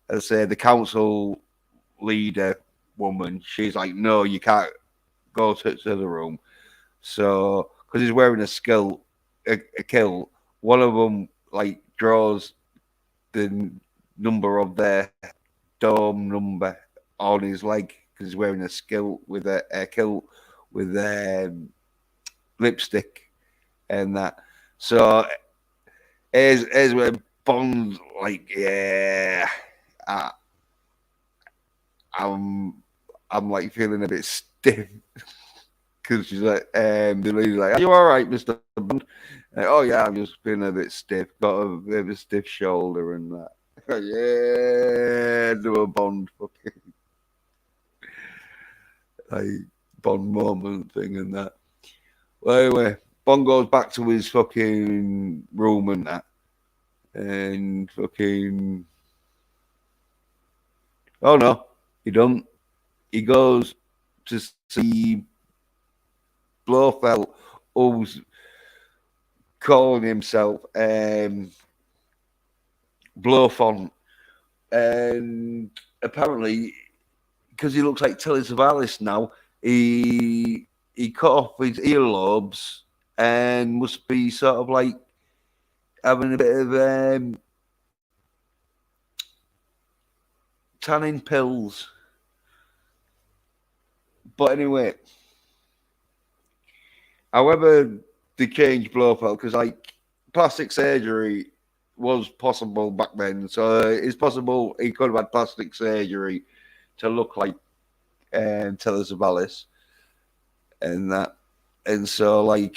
as I say, the council leader woman, she's like, no, you can't go to the room. So because he's wearing a kilt, one of them like draws the number of their dome number on his leg because he's wearing a skill with a kilt with lipstick and that. So as where Bond's like, yeah, I, I'm I'm like feeling a bit stiff because she's like, the lady's like, "Are you all right, Mister Bond?" Like, oh yeah, I'm just feeling a bit stiff, got a bit of a stiff shoulder and that. Yeah, do a Bond fucking like Bond moment thing and that. Well, anyway, Bond goes back to his fucking room and that, and fucking oh no, he don't. He goes to see Blofeld, who's calling himself Blofond, and apparently because he looks like Telly Savalas now, he cut off his earlobes and must be sort of like having a bit of tanning pills. But anyway, however, they changed Blofeld because like plastic surgery was possible back then, so it's possible he could have had plastic surgery to look like Telly Savalas and that, and so like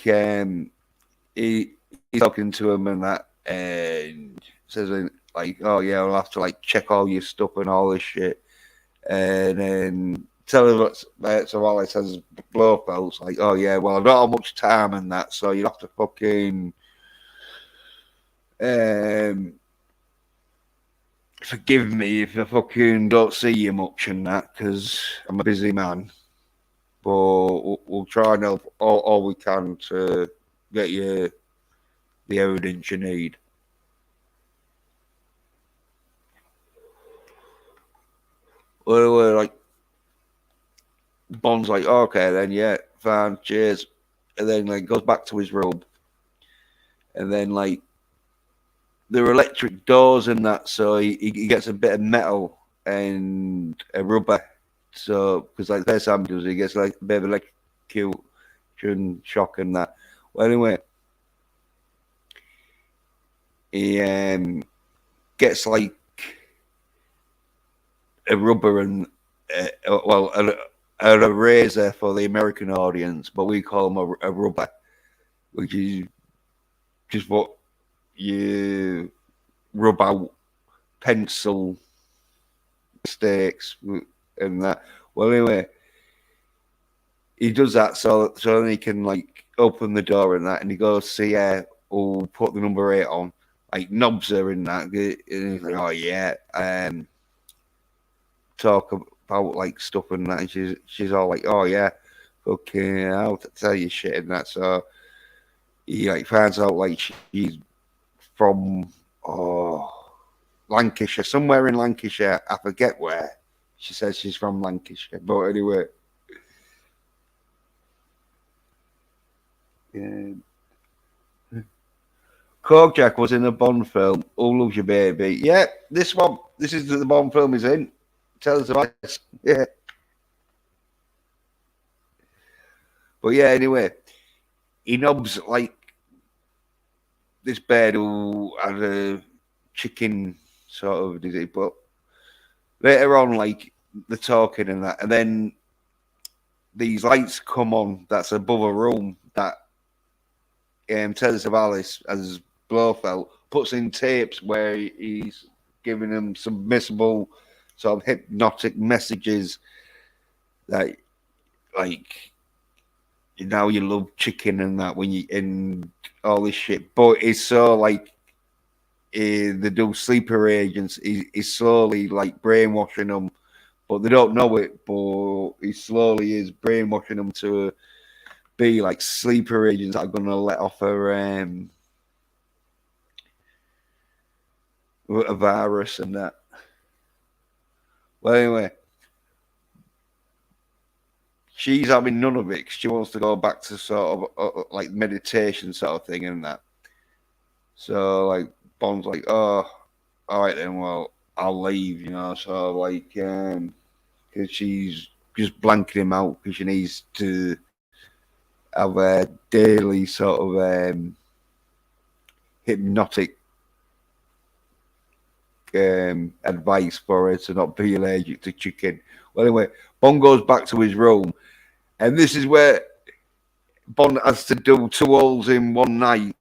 he's talking to him and that, and says like, oh yeah, I'll have to like check all your stuff and all this shit, and then tell him so all it says Blofeld's like, oh yeah, well I don't have much time and that, so you have to fucking forgive me if I fucking don't see you much and that because I'm a busy man. But we'll try and help all we can to get you the evidence you need. Well, like Bond's like, okay, then yeah, fine, cheers, and then like goes back to his room, and then like there are electric doors and that, so he gets a bit of metal and a rubber, so because like the first time he gets like a bit of electrocution shock and that. Well, anyway, he gets like a rubber and well, a razor for the American audience, but we call them a rubber, which is just what you rub out pencil mistakes and that. Well, anyway, he does that so then he can like open the door and that, and he goes see her who put the number 8 on, like knobs her in that, and he's like, oh yeah, talk about like stuff and that, and she's all like, oh yeah, fucking, I'll tell you shit and that. So he like finds out like she's from Lancashire, somewhere in Lancashire. I forget where. She says she's from Lancashire, but anyway. Yeah. Kojak was in a Bond film. Who Loves Your Baby? Yeah, this one. This is the Bond film he's in. Tell us about it. Yeah. But yeah, anyway, he nobs like this bird who had a chicken sort of disease. But later on, like the talking and that, and then these lights come on that's above a room that Terry Savalas as Blofeld puts in tapes where he's giving them submissible sort of hypnotic messages that like now you love chicken and that when you in all this shit. But it's so like they do sleeper agents. He's slowly like brainwashing them, but they don't know it. But he slowly is brainwashing them to be like sleeper agents that are going to let off a virus and that. Well, anyway, she's having none of it because she wants to go back to sort of like meditation sort of thing and that. So like Bond's like, oh, all right then, well I'll leave, you know. So like, because she's just blanking him out because she needs to have a daily sort of hypnotic advice for her to not be allergic to chicken. Well, anyway, Bond goes back to his room, and this is where Bond has to do 2 holes in one night,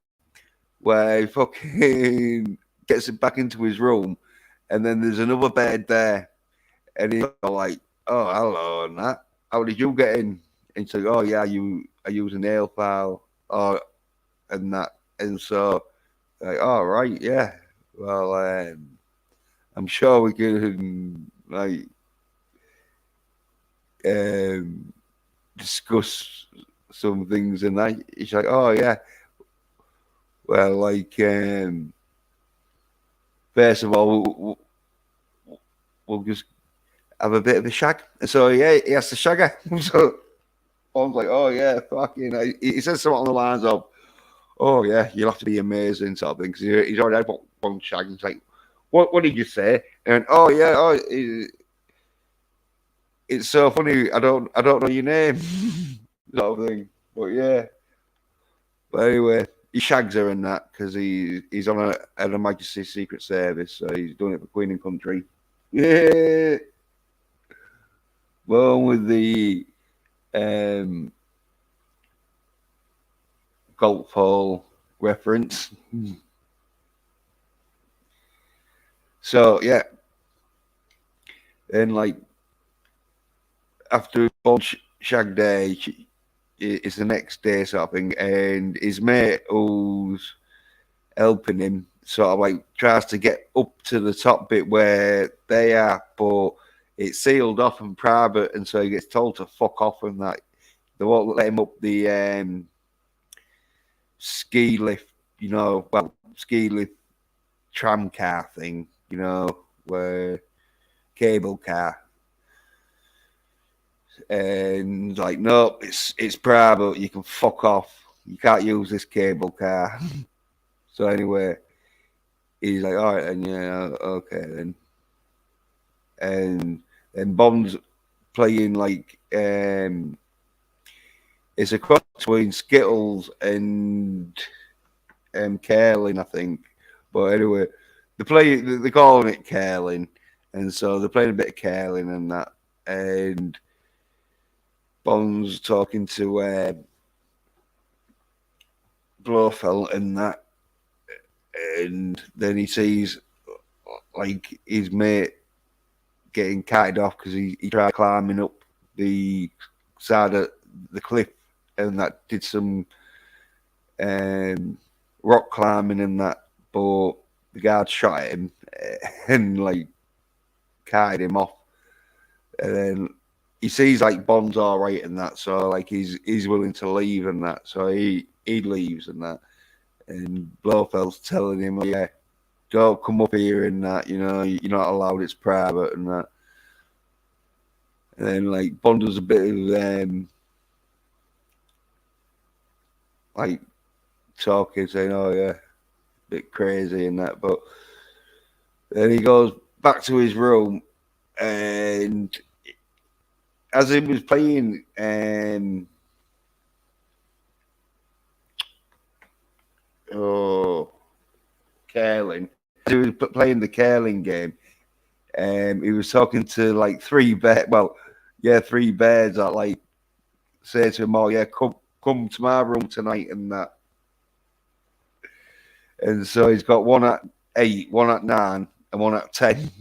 where he fucking gets it back into his room, and then there's another bed there, and he's like, "Oh, hello," and that. How did you get in? And he's like, "Oh yeah, I use a nail file, or and that," and so like, "Oh right, yeah, well." I'm sure we can like discuss some things and that. He's like, oh yeah, well, like first of all, we'll just have a bit of a shag. And so yeah, he has to shag her. So Bond's like, oh yeah, fucking. He says something on the lines of, oh yeah, you'll have to be amazing, sort of thing, because he's already had one shag. He's like, what did you say? And oh yeah, it's so funny. I don't know your name, sort of thing. But yeah. But anyway, he shags her in that because he's on a Majesty Secret Service, so he's doing it for Queen and Country. Yeah. Well, with the golf hole reference. So yeah, and like after Bond shag day, it's the next day sort of thing, and his mate who's helping him sort of like tries to get up to the top bit where they are, but it's sealed off and private, and so he gets told to fuck off and that. They won't let him up the ski lift, you know, well, ski lift tram car thing, you know, where cable car. And like, no, it's private. You can fuck off. You can't use this cable car. So anyway, he's like, all right, and yeah, okay then. And Bond's playing like it's a cross between Skittles and curling, I think. But anyway, they're calling it curling, and so they're playing a bit of curling and that, and Bond's talking to Blofeld and that, and then he sees like his mate getting carted off because he tried climbing up the side of the cliff and that did some rock climbing and that, but the guard shot at him and like carried him off, and then he sees like Bond's all right and that, so like he's willing to leave and that, so he leaves and that, and Blofeld's telling him, oh, yeah, don't come up here and that, you know, you're not allowed, it's private and that. And then like Bond does a bit of like talking, saying, "Oh yeah, a bit crazy and that." But then he goes back to his room, and as he was playing, oh, curling, as he was playing the curling game, he was talking to like three bears. Well, yeah, three bears that like say to him, "Oh yeah, come to my room tonight," and that. And so he's got one at 8, one at 9, and one at 10.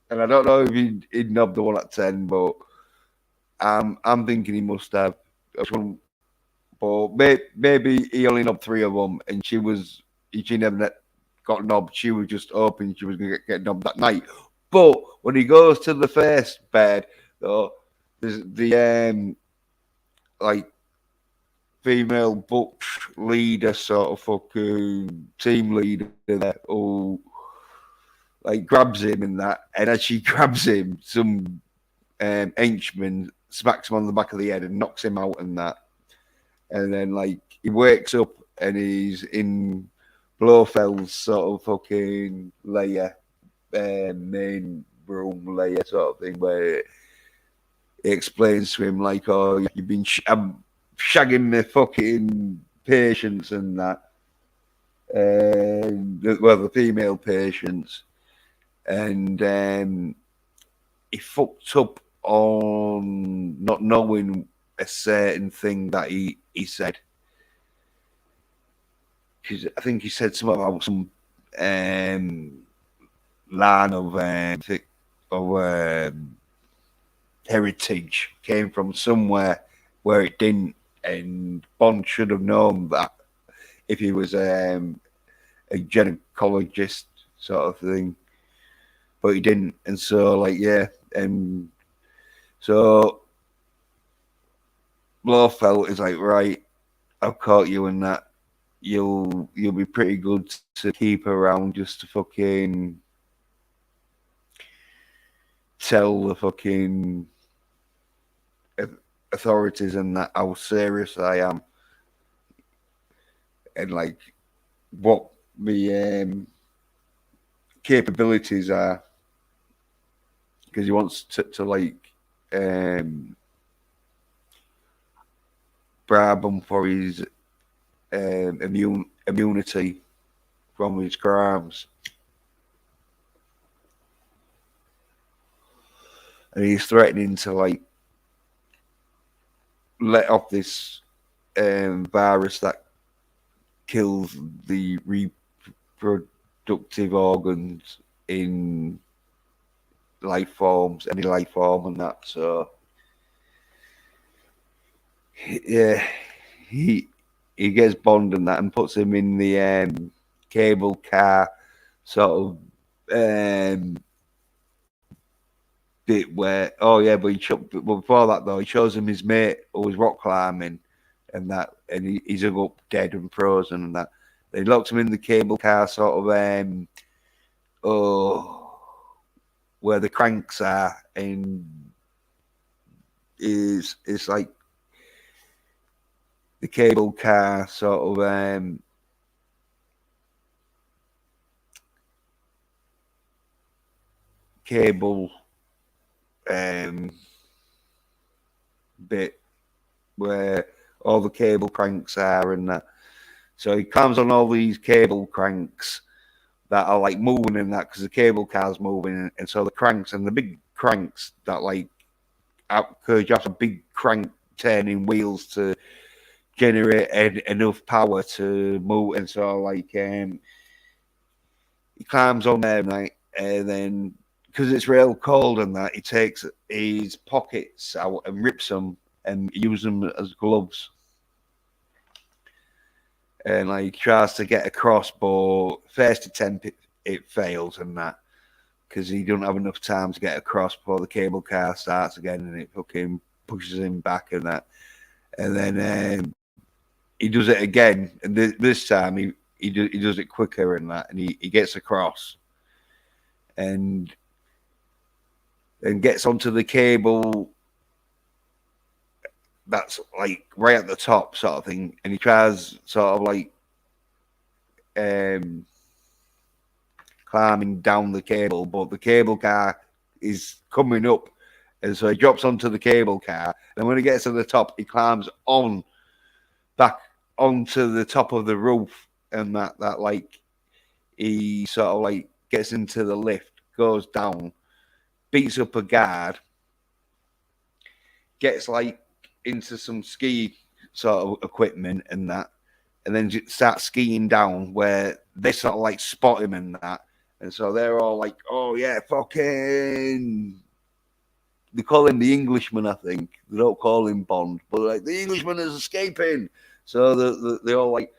And I don't know if he'd knobbed the one at 10, but I'm thinking he must have. But maybe he only knobbed 3 of them, and she never got knobbed. She was just hoping she was going to get knobbed that night. But when he goes to the first bed, though, there's the like female book leader, sort of fucking team leader there, who like grabs him in that, and as she grabs him, some henchman smacks him on the back of the head and knocks him out and that. And then like he wakes up and he's in Blofeld's sort of fucking lair, main room lair sort of thing, where he explains to him like, "Oh, you've been I'm shagging the fucking patients and that." Well, the female patients, and he fucked up on not knowing a certain thing that he said. Because I think he said something about some line of heritage came from somewhere where it didn't, and Bond should have known that if he was a gynecologist sort of thing, but he didn't, and so like yeah, and so Blofeld is like, right, I've caught you in that. You'll be pretty good to keep around just to fucking tell the fucking authorities and that how serious I am, and like what my capabilities are, because he wants to like bribe him for his immunity from his crimes, and he's threatening to like let off this virus that kills the reproductive organs in life forms, any life form, and that. So yeah, he gets Bond and that, and puts him in the cable car sort of bit where, oh yeah, but before that though, he shows him his mate who was rock climbing and that, and he's up dead and frozen and that. They locked him in the cable car sort of where the cranks are, and it's like the cable car sort of cable bit where all the cable cranks are and that. So he climbs on all these cable cranks that are like moving in that, because the cable car's moving, and so the cranks and the big cranks that like, because you have a big crank turning wheels to generate enough power to move, and so like he climbs on there, right, and then because it's real cold and that, he takes his pockets out and rips them and uses them as gloves, and like tries to get across, but first attempt it fails and that, because he don't have enough time to get across before the cable car starts again, and it fucking pushes him back and that, and then he does it again, and this time he does it quicker and that, and he gets across and gets onto the cable that's like right at the top sort of thing, and he tries sort of like climbing down the cable, but the cable car is coming up, and so he drops onto the cable car, and when he gets to the top, he climbs on back onto the top of the roof, and that like he sort of like gets into the lift, goes down, beats up a guard, gets like into some ski sort of equipment and that, and then starts skiing down where they sort of like spot him and that, and so they're all like, "Oh yeah, fucking." They call him the Englishman, I think. They don't call him Bond, but like the Englishman is escaping. So they all like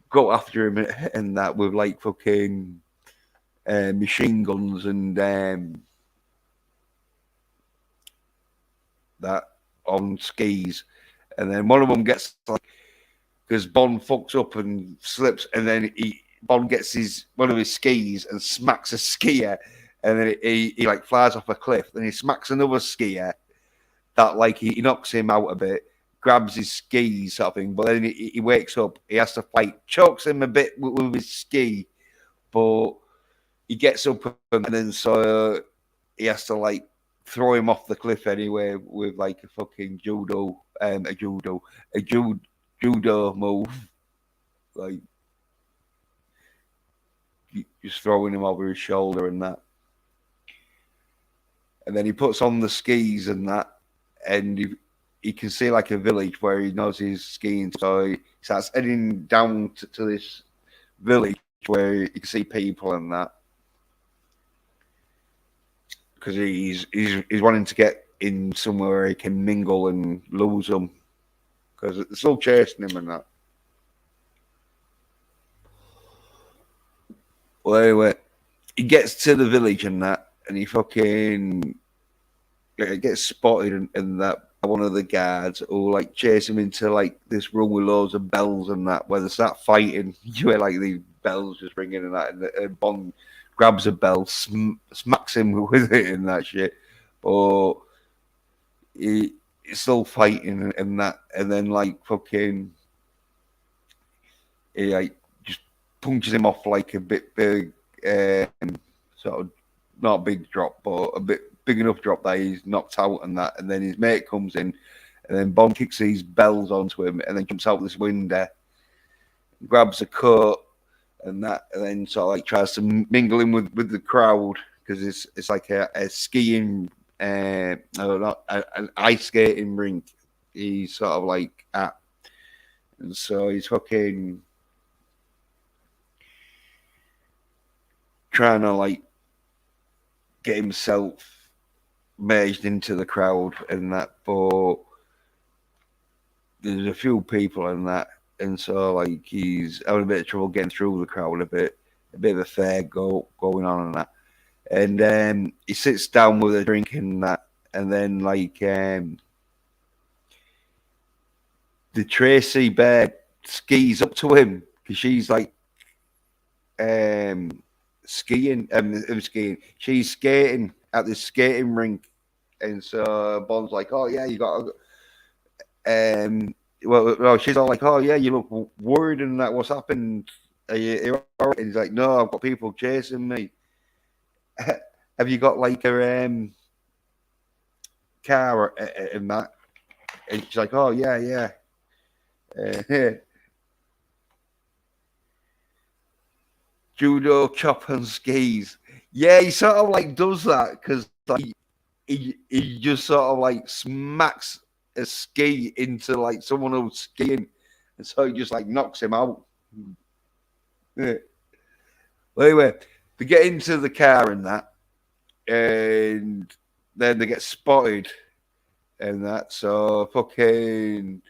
go after him and that with like fucking machine guns and that on skis, and then one of them gets like, because Bond fucks up and slips, and then Bond gets one of his skis and smacks a skier, and then he like flies off a cliff. Then he smacks another skier that like he knocks him out a bit, grabs his skis sort of thing. But then he wakes up, he has to fight, chokes him a bit with his ski, but he gets up, and then so he has to like throw him off the cliff anyway with like a fucking judo move, like just throwing him over his shoulder and that. And then he puts on the skis and that, and he can see like a village where he knows he's skiing. So he starts heading down to this village where you can see people and that, because he's wanting to get in somewhere where he can mingle and lose them, because they're still chasing him and that. Well, anyway, he gets to the village and that, and he fucking gets spotted and that by one of the guards who like chase him into like this room with loads of bells and that, where they start fighting. You hear like these bells just ringing and that, and Bond grabs a bell, smacks him with it and that shit. But he's still fighting and that, and then like fucking he like just punches him off like a bit big, sort of not a big drop, but a bit big enough drop that he's knocked out and that. And then his mate comes in, and then Bond kicks these bells onto him, and then jumps out this window, grabs a coat and that, and then sort of like tries to mingle in with the crowd, because it's like a skiing, not an ice skating rink. He's sort of like at, and so he's fucking trying to like get himself merged into the crowd and that, but there's a few people in that, and so like he's having a bit of trouble getting through the crowd a bit of a fair going on and that, and he sits down with a drink and that, and then like the Tracy Bear skis up to him, because she's like skiing. She's skating at this skating rink, and so Bond's like, "Oh yeah, you got." Well, she's all like, "Oh yeah, you look worried and that. What's happened?" Are you all right? And he's like, "No, I've got people chasing me." Have you got like a car in that? And she's like, "Oh yeah." Judo, chop, and skis. Yeah, he sort of like does that, because like he just sort of like smacks a ski into like someone who's skiing, and so he just like knocks him out. Yeah. Well, anyway, they get into the car and that, and then they get spotted and that. So fucking,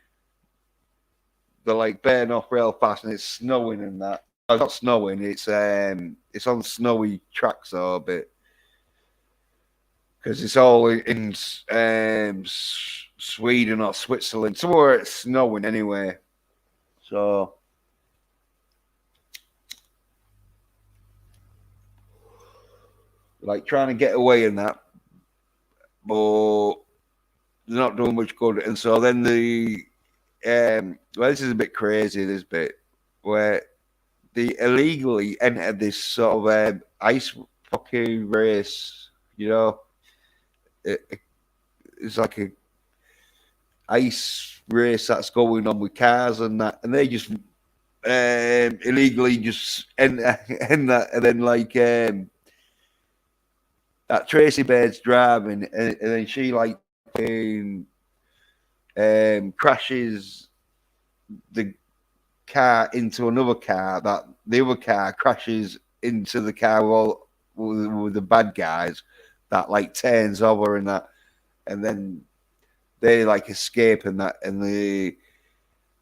they're like bearing off real fast, and it's snowing and that. Oh, it's not snowing. It's on snowy tracks though a bit, because it's all in Sweden or Switzerland, somewhere it's snowing anyway. So like trying to get away in that, but they're not doing much good. And so then well, this is a bit crazy, this bit, where they illegally entered this sort of ice fucking race, you know. It's like a ice race that's going on with cars and that, and they just illegally just end that, and then like that Tracy Baird driving, and then she like crashes the car into another car. That the other car crashes into the car with the bad guys. That like turns over and that, and then they like escape and that, and then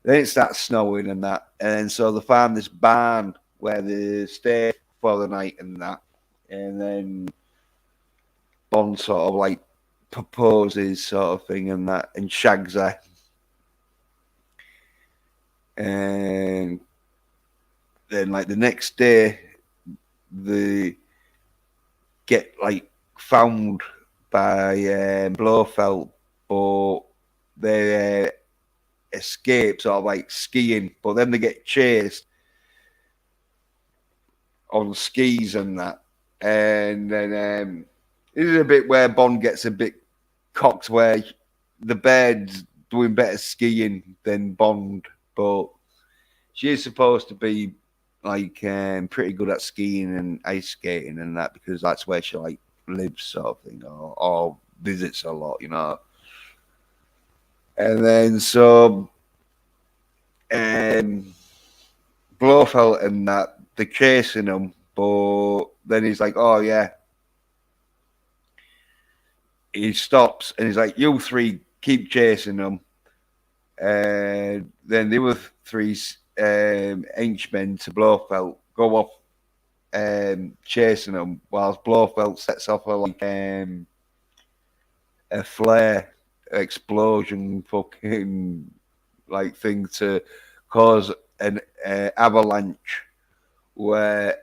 it starts snowing and that, and so they find this barn where they stay for the night and that, and then Bond sort of like proposes sort of thing and that, and shags her, and then like the next day they get like found by Blofeld, but they escape sort of like skiing, but then they get chased on skis and that, and then this is a bit where Bond gets a bit cocked, where the Baird's doing better skiing than Bond, but she is supposed to be like pretty good at skiing and ice skating and that, because that's where she like lives, sort of thing, or visits a lot, you know. And then so Blofeld and that, they're chasing him, but then he's like, oh yeah. He stops and he's like, you three keep chasing them. And then the other three henchmen to Blofeld go off chasing them, whilst Blofeld sets off a flare explosion fucking like thing to cause an avalanche, where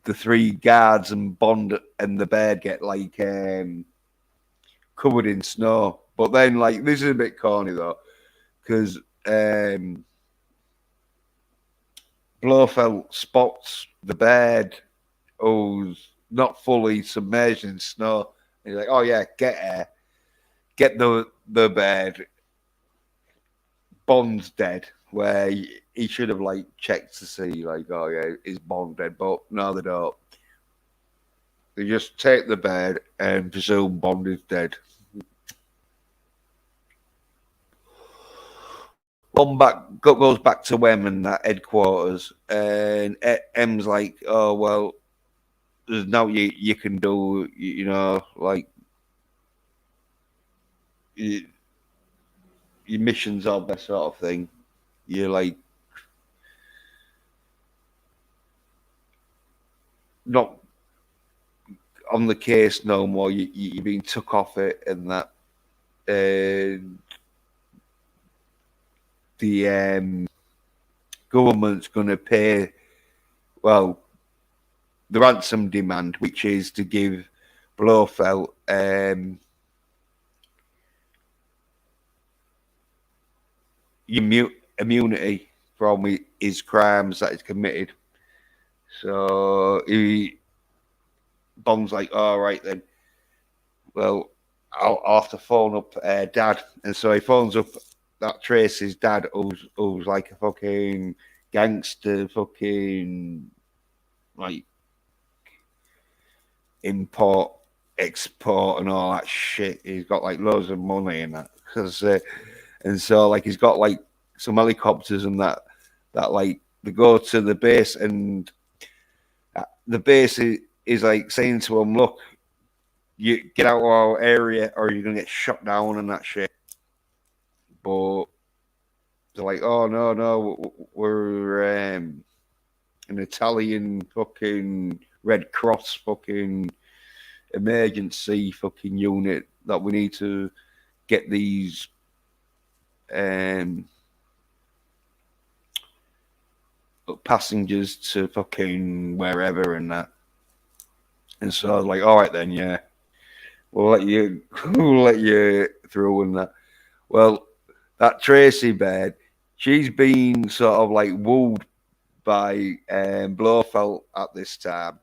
the three guards and Bond and the Baird get like covered in snow. But then like this is a bit corny though, because Blofeld spots the Baird who's not fully submerged in snow. And he's like, oh yeah, get the Baird. Bond's dead, where he should have like checked to see like, oh yeah, is Bond dead? But no, they don't. They just take the Baird and presume Bond is dead. Goes back to M and that headquarters, and M's like, oh well, there's no you can do, you know, like your missions are that sort of thing. You're like not on the case no more. You're being took off it, and that the government's going to pay, well, the ransom demand, which is to give Blofeld immunity from his crimes that he's committed. So Bond's like, all right then. Well, I'll have to phone up Dad, and so he phones up that Tracy's dad, who's like a fucking gangster, fucking like import, export, and all that shit. He's got like loads of money in that, and so like he's got like some helicopters and that like they go to the base, and the base is like saying to him, look, you get out of our area or you're gonna get shot down and that shit. But they're like, oh no, we're an Italian fucking Red Cross fucking emergency fucking unit that we need to get these passengers to fucking wherever and that. And so I was like, all right then, yeah, we'll let you, we'll let you through and that. Well, that Tracy bed, she's been sort of like wooed by Blofeld at this time,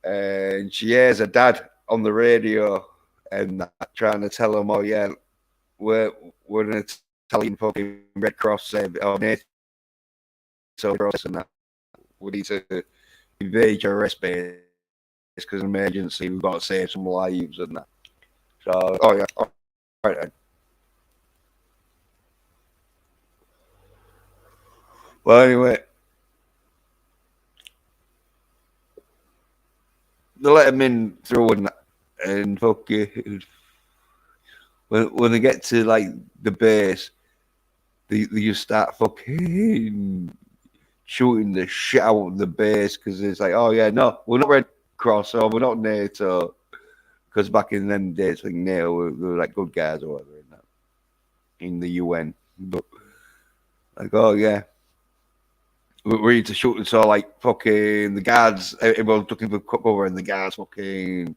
and she hears her dad on the radio and that, trying to tell him, oh yeah, we're we're an Italian fucking Red Cross or NATO process and that. We need to invade your rest base because an emergency. We've got to save some lives and that. So, oh yeah, all right then. Well, anyway, they let him in through and fucking when they get to like the base, they just start fucking shooting the shit out of the base because it's like, oh yeah, no, we're not Red Cross or we're not NATO. Because back in them days, like NATO were like good guys or whatever in the UN. But like, oh yeah, we need to shoot. And so like fucking the guards, everyone's looking for cover, and the guards fucking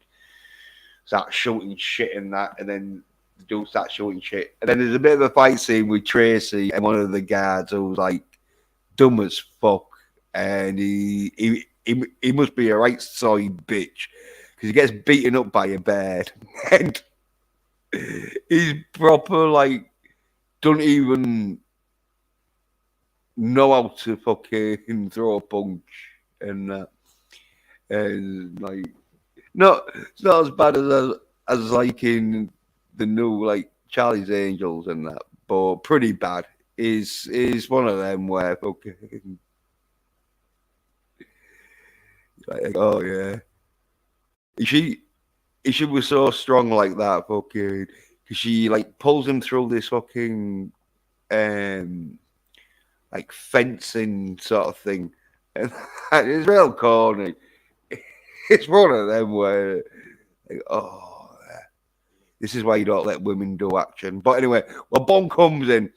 start shooting shit and that, and then the dude starts shooting shit, and then there's a bit of a fight scene with Tracy and one of the guards who's like dumb as fuck, and he must be a right soy bitch because he gets beaten up by a bear, and he's proper like don't even know how to fucking throw a punch and like it's not as bad as like in the new like Charlie's Angels and that, but pretty bad. Is one of them where fucking like oh yeah, she she was so strong like that fucking because she like pulls him through this fucking um like fencing sort of thing, and it's real corny. It's one of them where like, oh, this is why you don't let women do action. But anyway, well, Bond comes in,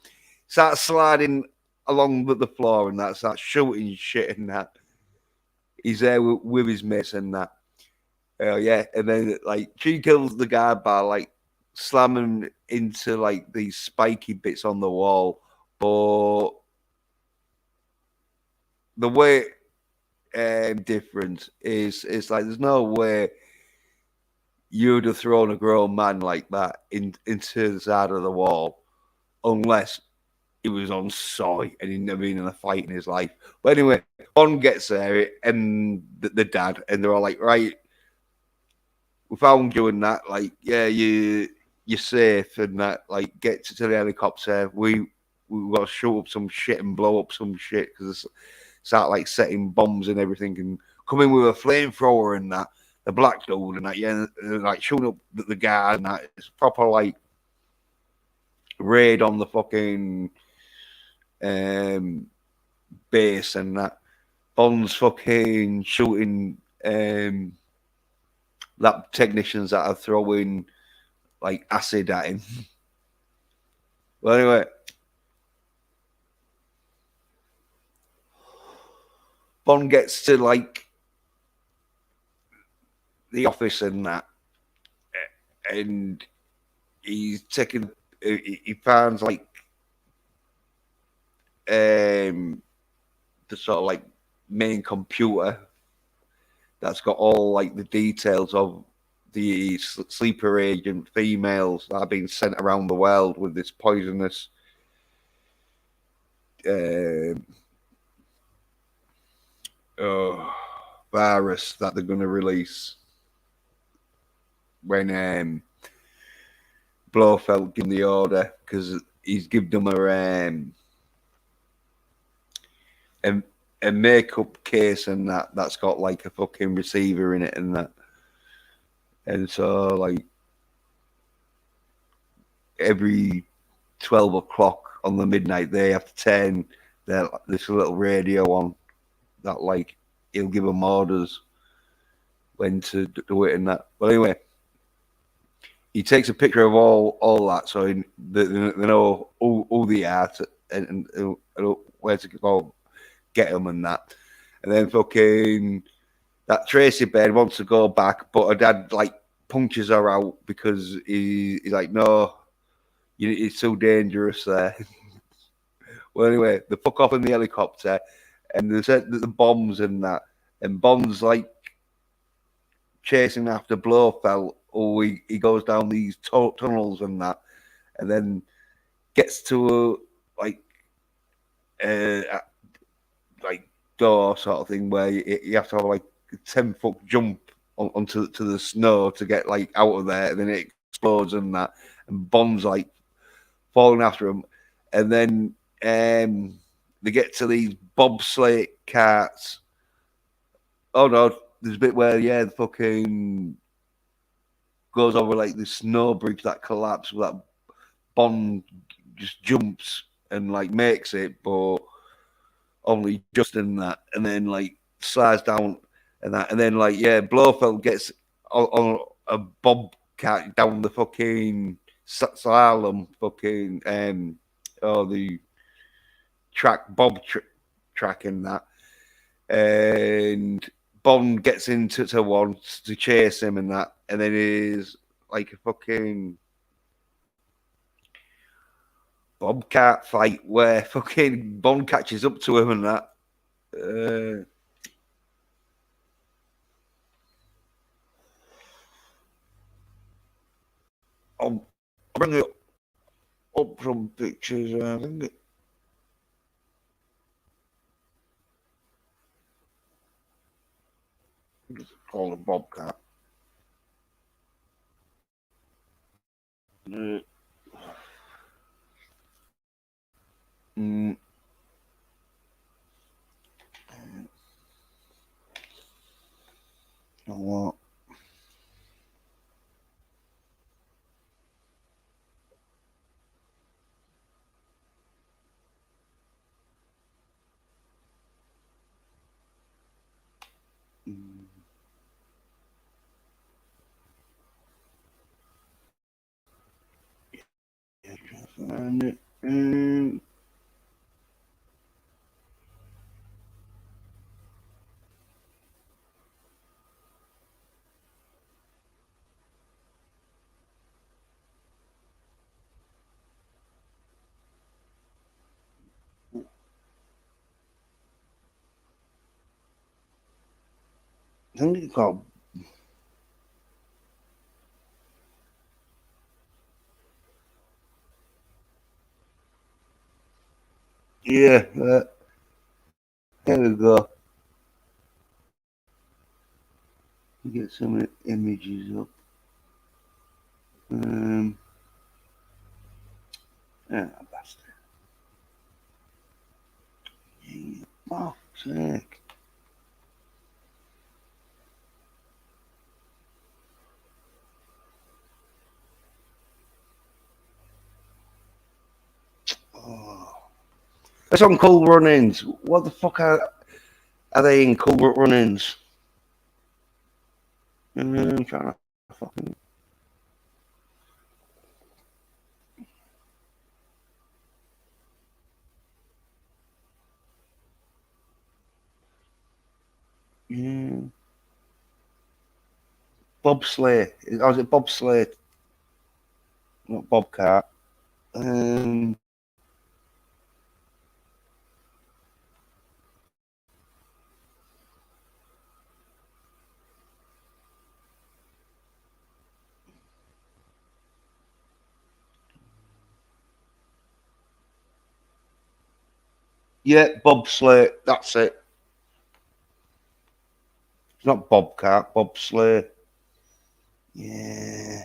starts sliding along the floor and that, starts shooting shit and that. He's there with his mates and that. Yeah, and then like she kills the guy by like slamming into like these spiky bits on the wall. But the way different is like there's no way you'd have thrown a grown man like that into the side of the wall unless he was on soy and he'd never been in a fight in his life. But anyway, Bond gets there and the dad, and they're all like, right, we found you and that, like, yeah, you're safe and that, like, get to the helicopter. We got to shoot up some shit and blow up some shit because start like setting bombs and everything and come in with a flamethrower and that, the black dude and that, yeah, and like shooting up the guy and that. It's proper like raid on the fucking base and that. Bond's fucking shooting lab technicians that are throwing like acid at him. Well, anyway, Bond gets to like the office and that, and he's taking. He finds like the sort of like main computer that's got all like the details of the sleeper agent females that are being sent around the world with this poisonous virus that they're going to release when Blofeld gave the order because he's given them a makeup case and that's got like a fucking receiver in it and that, and so like every 12 o'clock on the midnight they have to turn this little radio on that like he'll give them orders when to do it and that. But anyway, he takes a picture of all that so they know all the art and where to go get them and that. And then fucking that Tracy Baird wants to go back, but her dad like punches her out because he's like, no, it's too dangerous there. Well, anyway, they fuck off in the helicopter, and they said that the bombs and that, and Bond's like chasing after Blofeld. Oh, he goes down these tunnels and that, and then gets to uh, like door sort of thing where you have to have like a 10-foot jump onto to the snow to get like out of there, and then it explodes and that, and Bond's like falling after him, and then they get to these bobsleigh carts. Oh no, there's a bit where the fucking goes over like the snow bridge that collapsed with that Bond just jumps and like makes it, but only just in that, and then like slides down and that, and then like Blofeld gets on a bobcat down the fucking slalom fucking the track and that, and Bond gets into one to chase him and that, and then is like a fucking bobcat fight where fucking Bond catches up to him and that. I'll bring it up from pictures. I think it's called a bobcat. Mm. What? Find it. I think it's called. Yeah, there we go. Get some images up. Yeah, bastard. Yeah, fuck's sake. Oh. That's on Cool Runnings. What the fuck are they in Cool Runnings? I'm trying to fucking. Yeah. Bobsleigh. Oh, is it bobsleigh? Not bobcat. Um, yeah, bobsleigh. That's it. It's not bobcat. Bobsleigh. Yeah.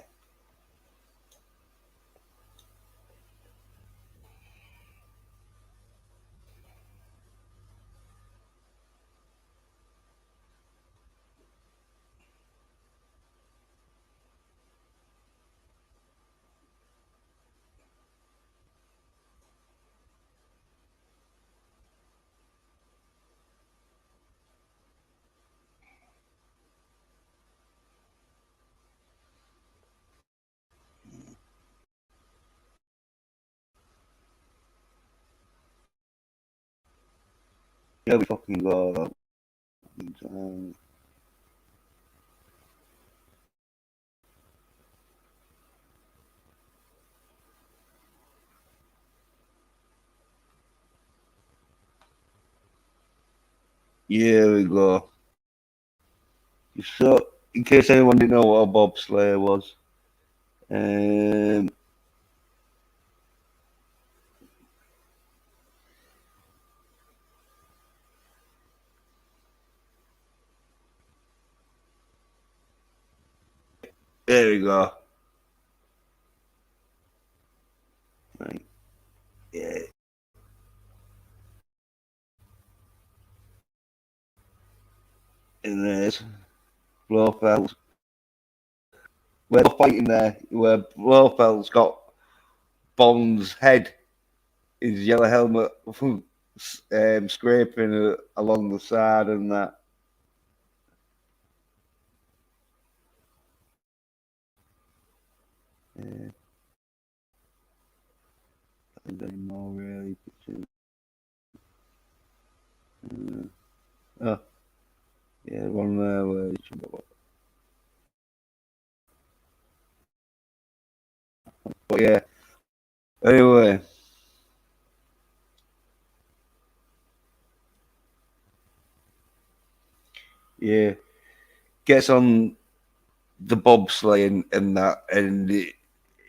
Yeah, we fucking go. Here we go. So, in case anyone didn't know what a bobsleigh was, um, there we go. Right. Yeah. And there's Blofeld. We're fighting there where Blofeld's got Bond's head, his yellow helmet, scraping along the side and that. Yeah. Any more really pictures. Oh, yeah, one there where you should go. But yeah, anyway, yeah, gets on the bobsleigh and that, and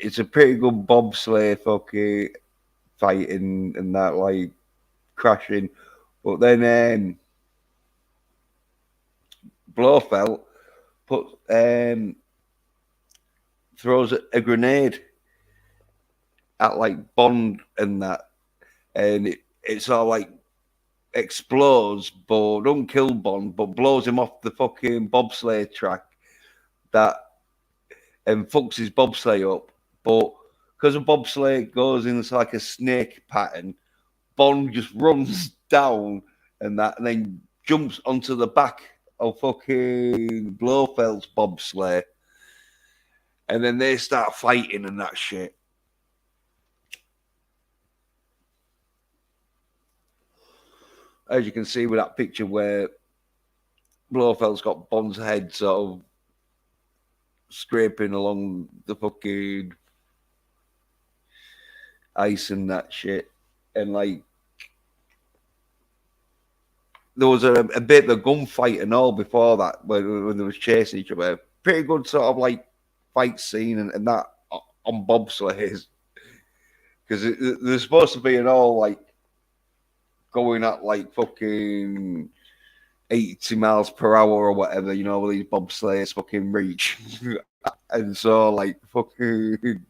it's a pretty good bobsleigh fucking fighting and that, like crashing. But then Blofeld put throws a grenade at like Bond and that, and it's all like explodes, but don't kill Bond, but blows him off the fucking bobsleigh track that and fucks his bobsleigh up. But because a bobsleigh goes in like a snake pattern, Bond just runs down and that, and then jumps onto the back of fucking Blofeld's bobsleigh, and then they start fighting and that shit. As you can see with that picture where Blofeld's got Bond's head sort of scraping along the fucking ice and that shit, and like there was a bit of a gunfight and all before that when they was chasing each other. Pretty good sort of like fight scene and that on bobsleighs because they're supposed to be an all like going at like fucking 80 miles per hour or whatever, you know, where these bobsleighs fucking reach. And so like fucking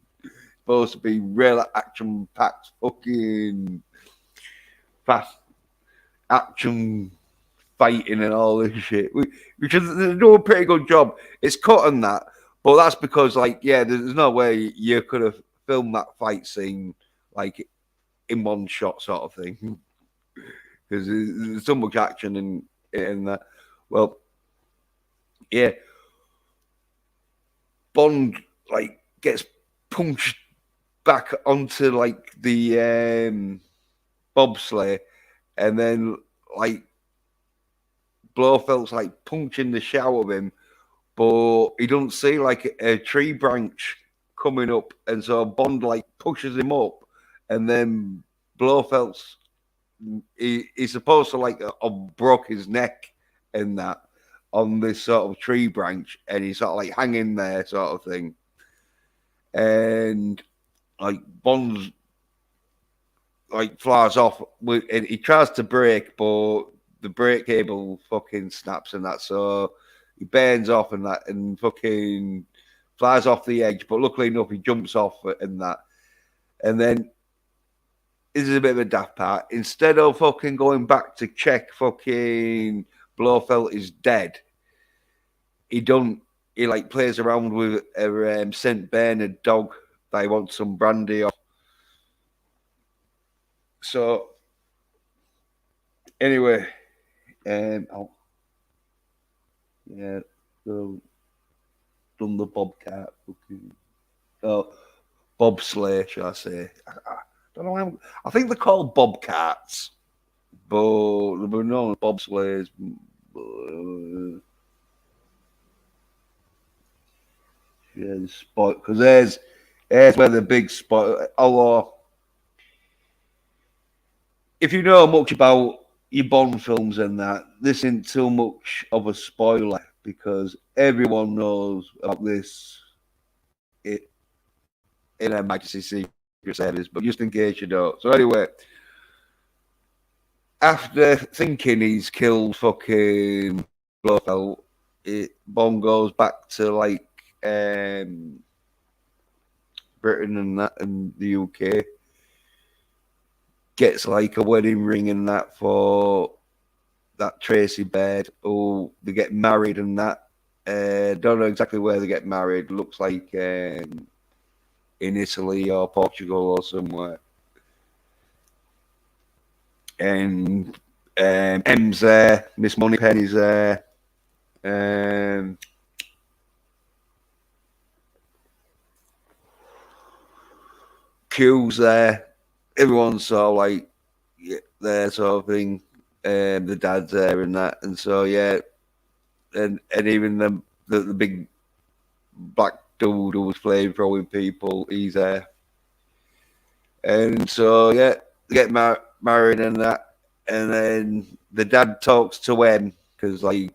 supposed to be real action packed fucking fast action fighting and all this shit, which is they do a pretty good job. It's cut on that, but that's because like yeah, there's no way you could have filmed that fight scene like in one shot sort of thing because there's so much action in that. Well, yeah, Bond like gets punched back onto like the bobsleigh, and then like Blofeld's like punching the shit out of him, but he doesn't see like a tree branch coming up, and so Bond like pushes him up, and then Blofeld's he's supposed to like broke his neck and that on this sort of tree branch, and he's sort of like hanging there, sort of thing, and like Bond's like flies off with, and he tries to brake, but the brake cable fucking snaps and that, so he burns off and that, and fucking flies off the edge. But luckily enough, he jumps off and that, and then this is a bit of a daft part. Instead of fucking going back to check fucking Blofeld is dead, he don't. He like plays around with a Saint Bernard dog that he wants some brandy off. So anyway, yeah, so done the bobcat, fucking, oh, bobsleigh, shall I say? I don't know. I think they're called bobcats, but they're known as bobsleighs. Yeah, the spot because there's where the big spot. Although, if you know much about your Bond films and that, this isn't too much of a spoiler because everyone knows about this in Her Majesty's Secret Service, but just in case you don't. So anyway, after thinking he's killed fucking Blofeld, Bond goes back to like Britain and that and the UK, gets like a wedding ring and that for that Tracy Baird. Oh, they get married and that. Don't know exactly where they get married. Looks like in Italy or Portugal or somewhere. And M's there, Miss Moneypenny's there. Q's there. Everyone's sort of like there, sort of thing. The dad's there and that, and so yeah, and even the big black dude who was flamethrowing people, he's there. And so yeah, they get married and that, and then the dad talks to M because like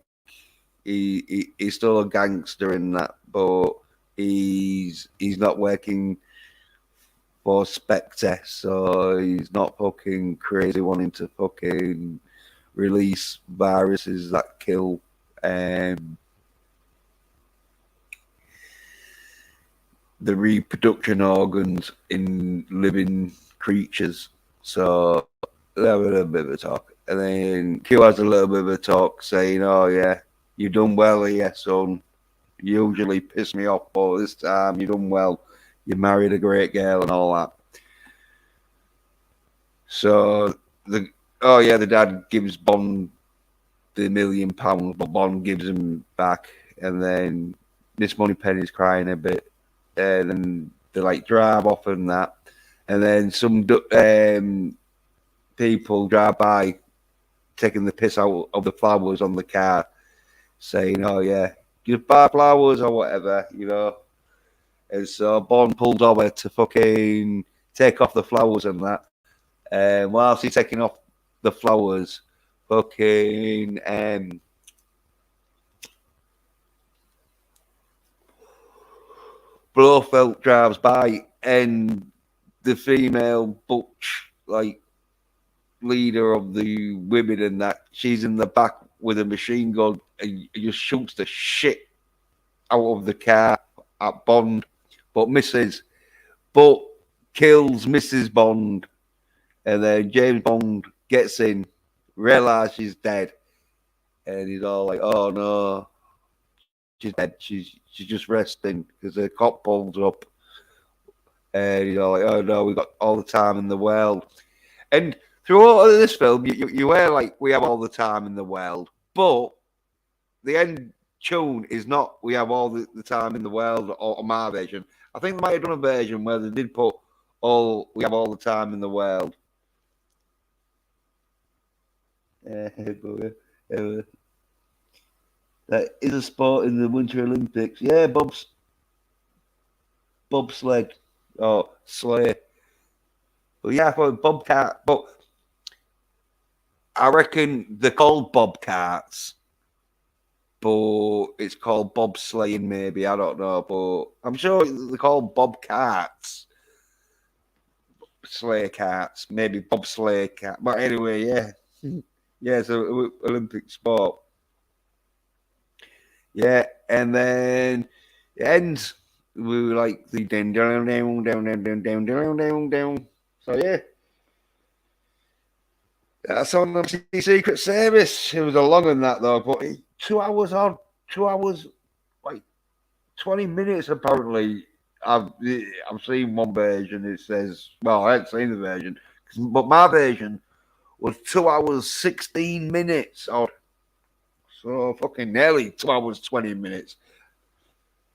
he's still a gangster in that, but he's not working for Spectre, so he's not fucking crazy wanting to fucking release viruses that kill the reproduction organs in living creatures. So they have a little bit of a talk. And then Q has a little bit of a talk saying, oh, yeah, you done well here, son. You usually piss me off, but this time you done well. You married a great girl and all that. So, the dad gives Bond the £1 million, but Bond gives him back. And then Miss Moneypenny's crying a bit. And then they like drive off and that. And then some people drive by taking the piss out of the flowers on the car, saying, oh, yeah, just buy flowers or whatever, you know. And so Bond pulled over to fucking take off the flowers and that. And whilst he's taking off the flowers, fucking Blofeld drives by, and the female butch like leader of the women and that, she's in the back with a machine gun and just shoots the shit out of the car at Bond, but misses, but kills Mrs. Bond. And then James Bond gets in, realizes she's dead, and he's all like, oh no, she's dead. She's just resting because the cop pulls up, and he's all like, oh no, we got all the time in the world. And through all of this film, you were like, we have all the time in the world, but the end tune is not we have all the time in the world or my version. I think they might have done a version where they did put we have all the time in the world. That is a sport in the Winter Olympics. Yeah, bobsled. Oh, sleigh. But yeah, I thought bobcat. But I reckon they're called bobcats, but it's called bobsleighing maybe. I don't know, but I'm sure they're called bobcats. Sleigh cats, maybe bobsleigh cat. But anyway, yeah. Yeah, it's an Olympic sport. Yeah, and then it ends with like the down, down, down, down, down, down, down, down, down, down. So yeah, that's on the Secret Service. It was a long one that though, but 2 hours on, 2 hours, like 20 minutes apparently. I've seen one version. It says, well, I haven't seen the version, but my version was 2 hours 16 minutes. Or so fucking nearly 2 hours 20 minutes.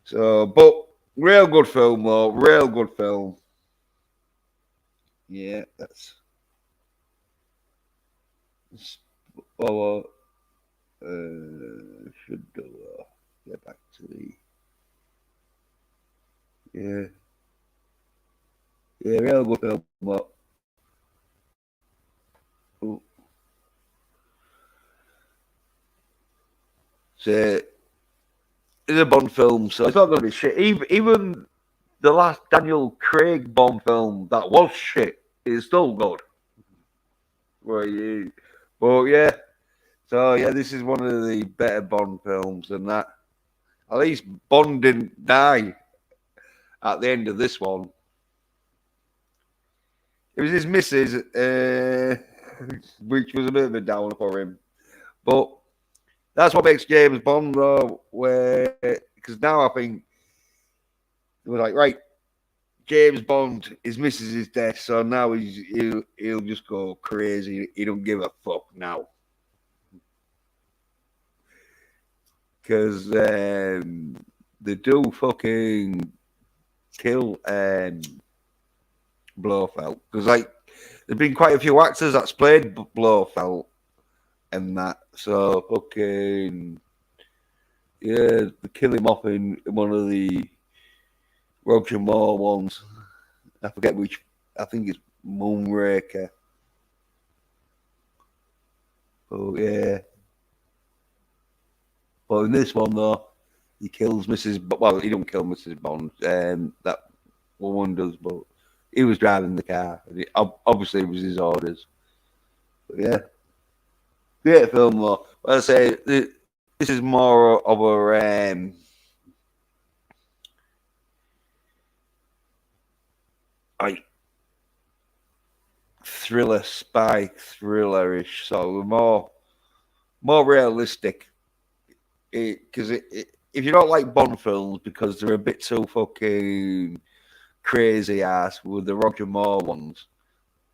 So, but real good film though, real good film. Yeah, that's. Oh, should get back to the. Yeah, yeah, real good film. But, oh, So it's a Bond film, so it's not going to be shit. Even the last Daniel Craig Bond film that was shit is still good. But yeah, so yeah, this is one of the better Bond films than that. At least Bond didn't die at the end of this one. It was his missus, which was a bit of a downer for him. But that's what makes James Bond, though, where because now I think we're like, right, James Bond, his missus is dead, so now he'll just go crazy. He don't give a fuck now. Because they do fucking kill Blofeld. Because like there's been quite a few actors that's played Blofeld and that. So fucking yeah, they kill him off in one of the Roger Moore ones. I forget which. I think it's Moonraker. Oh yeah. But in this one though, he kills Mrs. Well, he don't kill Mrs. Bond. That woman does, but he was driving the car. And obviously, it was his orders. But yeah, great film though. But I say this is more of a like thriller, spy thrillerish, so more realistic. Because if you don't like Bond films because they're a bit too fucking crazy ass with the Roger Moore ones,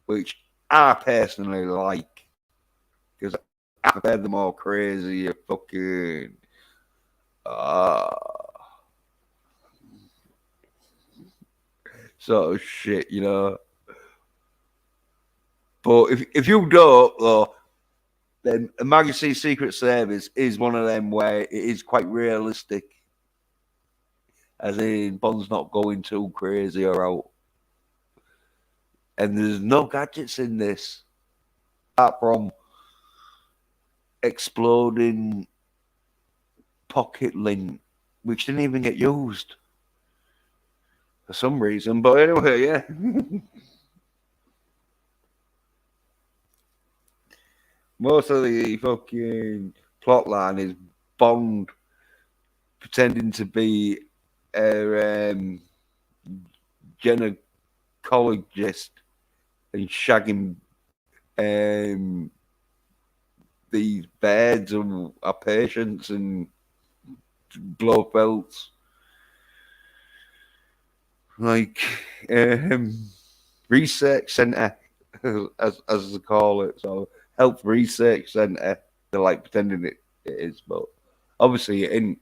which I personally like, because I prefer the more crazy fucking sort of shit, you know. But if you don't, though, then Majesty Secret Service is one of them where it is quite realistic, as in Bond's not going too crazy or out. And there's no gadgets in this, apart from exploding pocket lint, which didn't even get used for some reason. But anyway, yeah. Most of the fucking plot line is Bond pretending to be a gynecologist and shagging these beds of our patients and Blofelds. Like research centre, as they call it. So health research centre. They're like pretending it is, but obviously it isn't.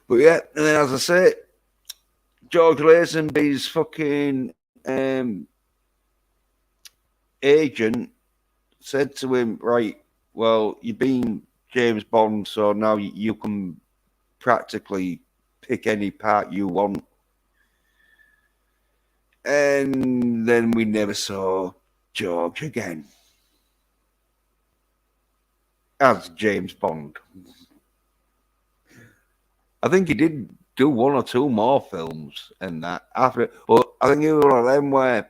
But yeah, and then as I say, George Lazenby's fucking agent said to him, right, well, you've been James Bond, so now you can practically pick any part you want. And then we never saw George again as James Bond. I think he did do one or two more films and that after, but I think it was one of them where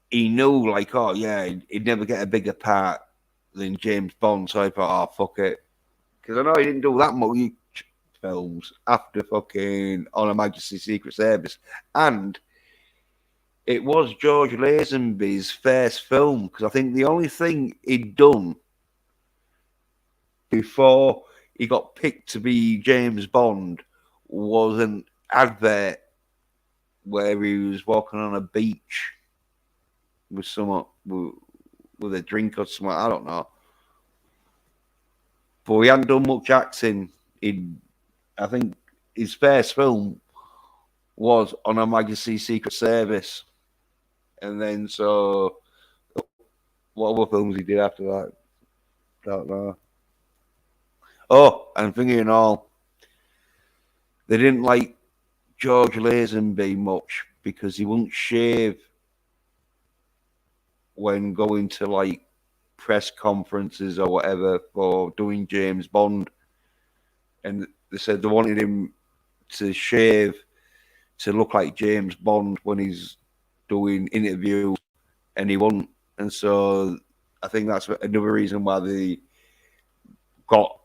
he knew, like, oh yeah, he'd never get a bigger part than James Bond, so I thought, oh fuck it, because I know he didn't do that much films after fucking On Her Majesty's Secret Service, and it was George Lazenby's first film, because I think the only thing he'd done before he got picked to be James Bond was an advert where he was walking on a beach with someone with a drink or something. I don't know, but he hadn't done much acting. I think his first film was On Her Majesty's Secret Service, and then so what other films he did after that? I don't know. Oh, and thinking and all, they didn't like George Lazenby much because he wouldn't shave when going to like press conferences or whatever for doing James Bond. And they said they wanted him to shave to look like James Bond when he's doing interviews, and he won't. And so I think that's another reason why they got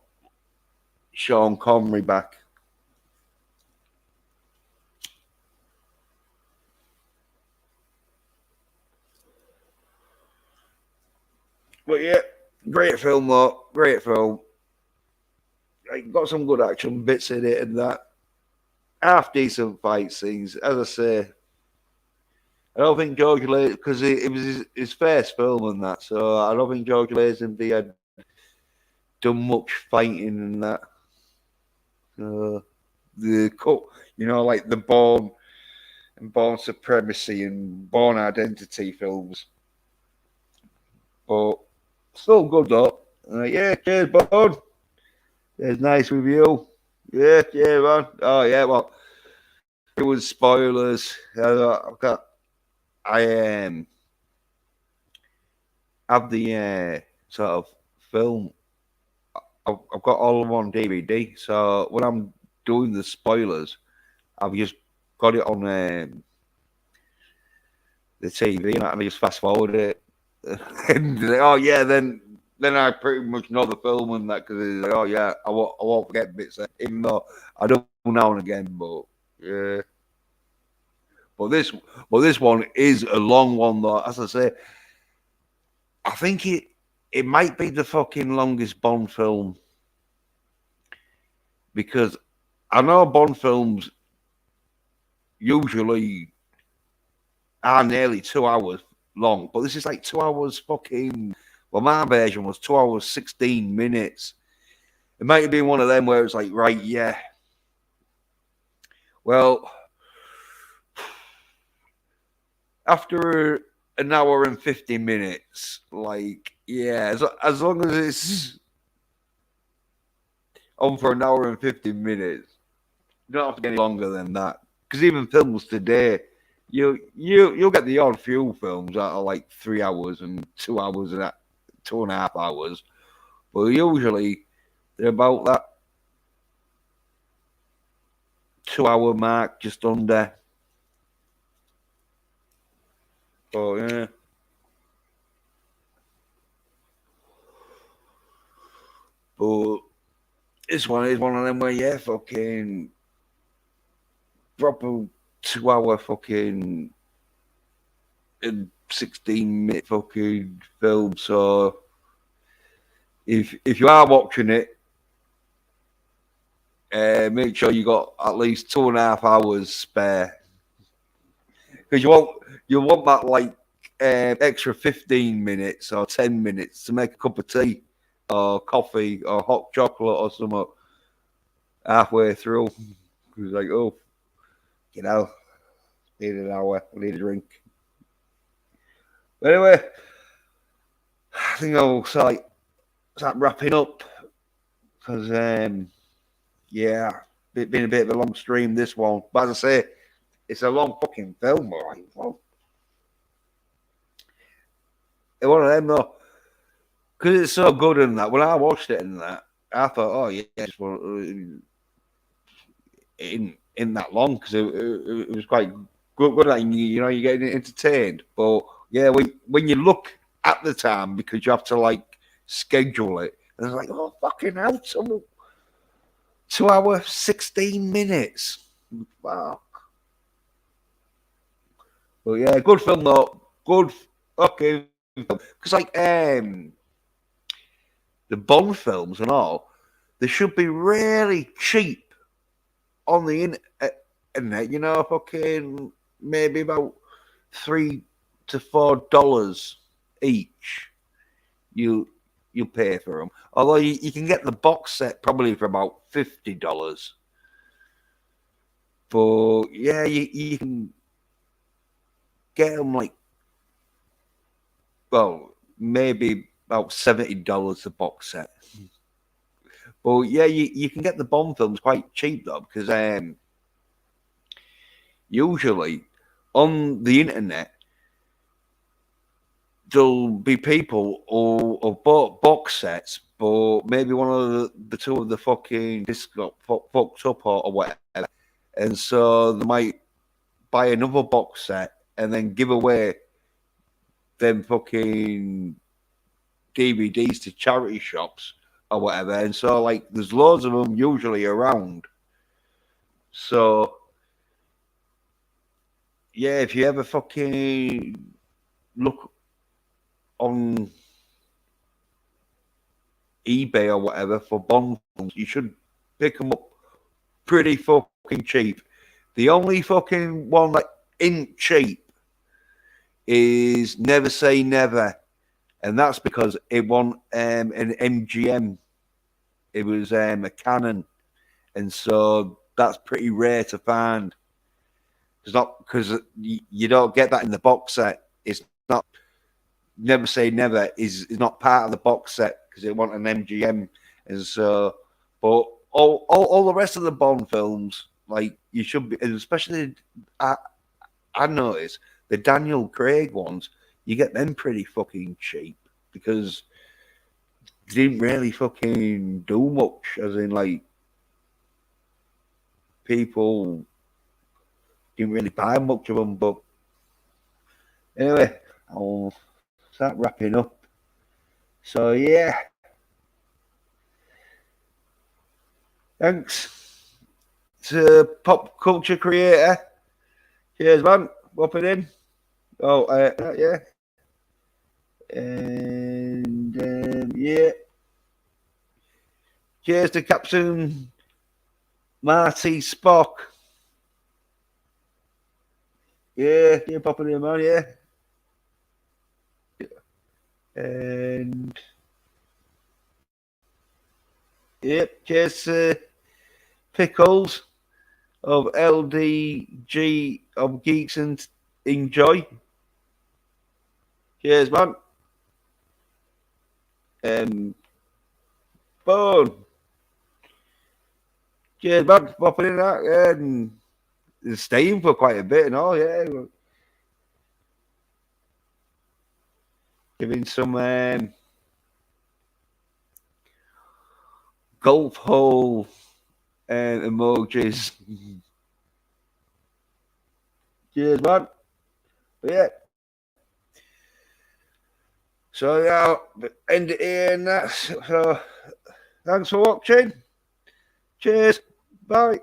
Sean Connery back. But yeah, great film though. Great film. Like, got some good action bits in it and that. Half decent fight scenes. As I say, I don't think George Lazenby, because it was his first film and that, so I don't think George Lazenby had done much fighting and that. The cut, like the Born Supremacy and Born Identity films. But still good though. Yeah, cheers, Born. It's nice with you. Yeah, man. Oh yeah, well, it was spoilers. I have the sort of film. I've got all of them on DVD. So when I'm doing the spoilers, I've just got it on the TV and I just fast forward it. And oh yeah, then I pretty much know the film and that, because it's like, oh yeah, I won't forget bits, even though I do now and again. But yeah, but this one is a long one though. As I say, I think it might be the fucking longest Bond film, because I know Bond films usually are nearly 2 hours long, but this is like 2 hours fucking. Well, my version was 2 hours 16 minutes. It might have been one of them where it's like, right, yeah. Well, after an hour and 50 minutes, like, yeah, as long as it's on for an hour and 50 minutes, you don't have to get any longer than that. Because even films today, you'll get the odd few films that are like 3 hours and 2 hours and 2.5 hours, but usually they're about that 2 hour mark, just under. Oh yeah. But this one is one of them where, yeah, fucking proper 2 hour fucking and 16-minute fucking film. So if you are watching it, make sure you got at least 2.5 hours spare, because you want that like extra 15 minutes or 10 minutes to make a cup of tea or coffee or hot chocolate or something halfway through. It's like, oh, need an hour, need a drink. But anyway, I think I'll start wrapping up, because yeah, it's been a bit of a long stream, this one. But as I say, it's a long fucking film, all right. Well, it's one of them though, because it's so good in that. When I watched it in that, I thought, oh yeah, it's in that long, because it was quite good. Like, you're getting entertained. But yeah, when you look at the time, because you have to like schedule it, and it's like, oh fucking hell, 2 hours 16 minutes. Wow. But yeah, good film though. Good fucking film. Because like the Bond films and all, they should be really cheap on the internet. Fucking maybe about $3 to $4 each. You pay for them. Although you can get the box set probably for about $50. But yeah, you can get them like, well, maybe about $70 a box set. But yeah, you can get the Bond films quite cheap though, because usually on the internet, there'll be people who have bought box sets, but maybe one of the two of the fucking discs got fucked up or whatever, and so they might buy another box set and then give away them fucking DVDs to charity shops or whatever. And so, like, there's loads of them usually around. So, yeah, if you ever fucking look on eBay or whatever for Bond films, you should pick them up pretty fucking cheap. The only fucking one that ain't cheap is Never Say Never, and that's because it won an MGM. It was a Canon, and so that's pretty rare to find. It's not because you don't get that in the box set. It's not. Never Say Never is not part of the box set because it won an MGM, and so. But all the rest of the Bond films, like you should be, and especially I noticed the Daniel Craig ones, you get them pretty fucking cheap because they didn't really fucking do much, as in like people didn't really buy much of them. But anyway, I'll start wrapping up. So yeah, thanks to Pop Culture Creator. Cheers, man. Whopping in. Oh, yeah. And yeah. Cheers to Captain Marty Spock. Yeah, you're popping in, man, yeah. And yep, cheers to Pickles of LDG of Geeks and Enjoy. Cheers, man. Bone. Cheers, man. Popping in that and staying for quite a bit and all, yeah. Giving some golf hole emojis. Cheers, man. But yeah. So yeah, end it here and that. So thanks for watching. Cheers. Bye.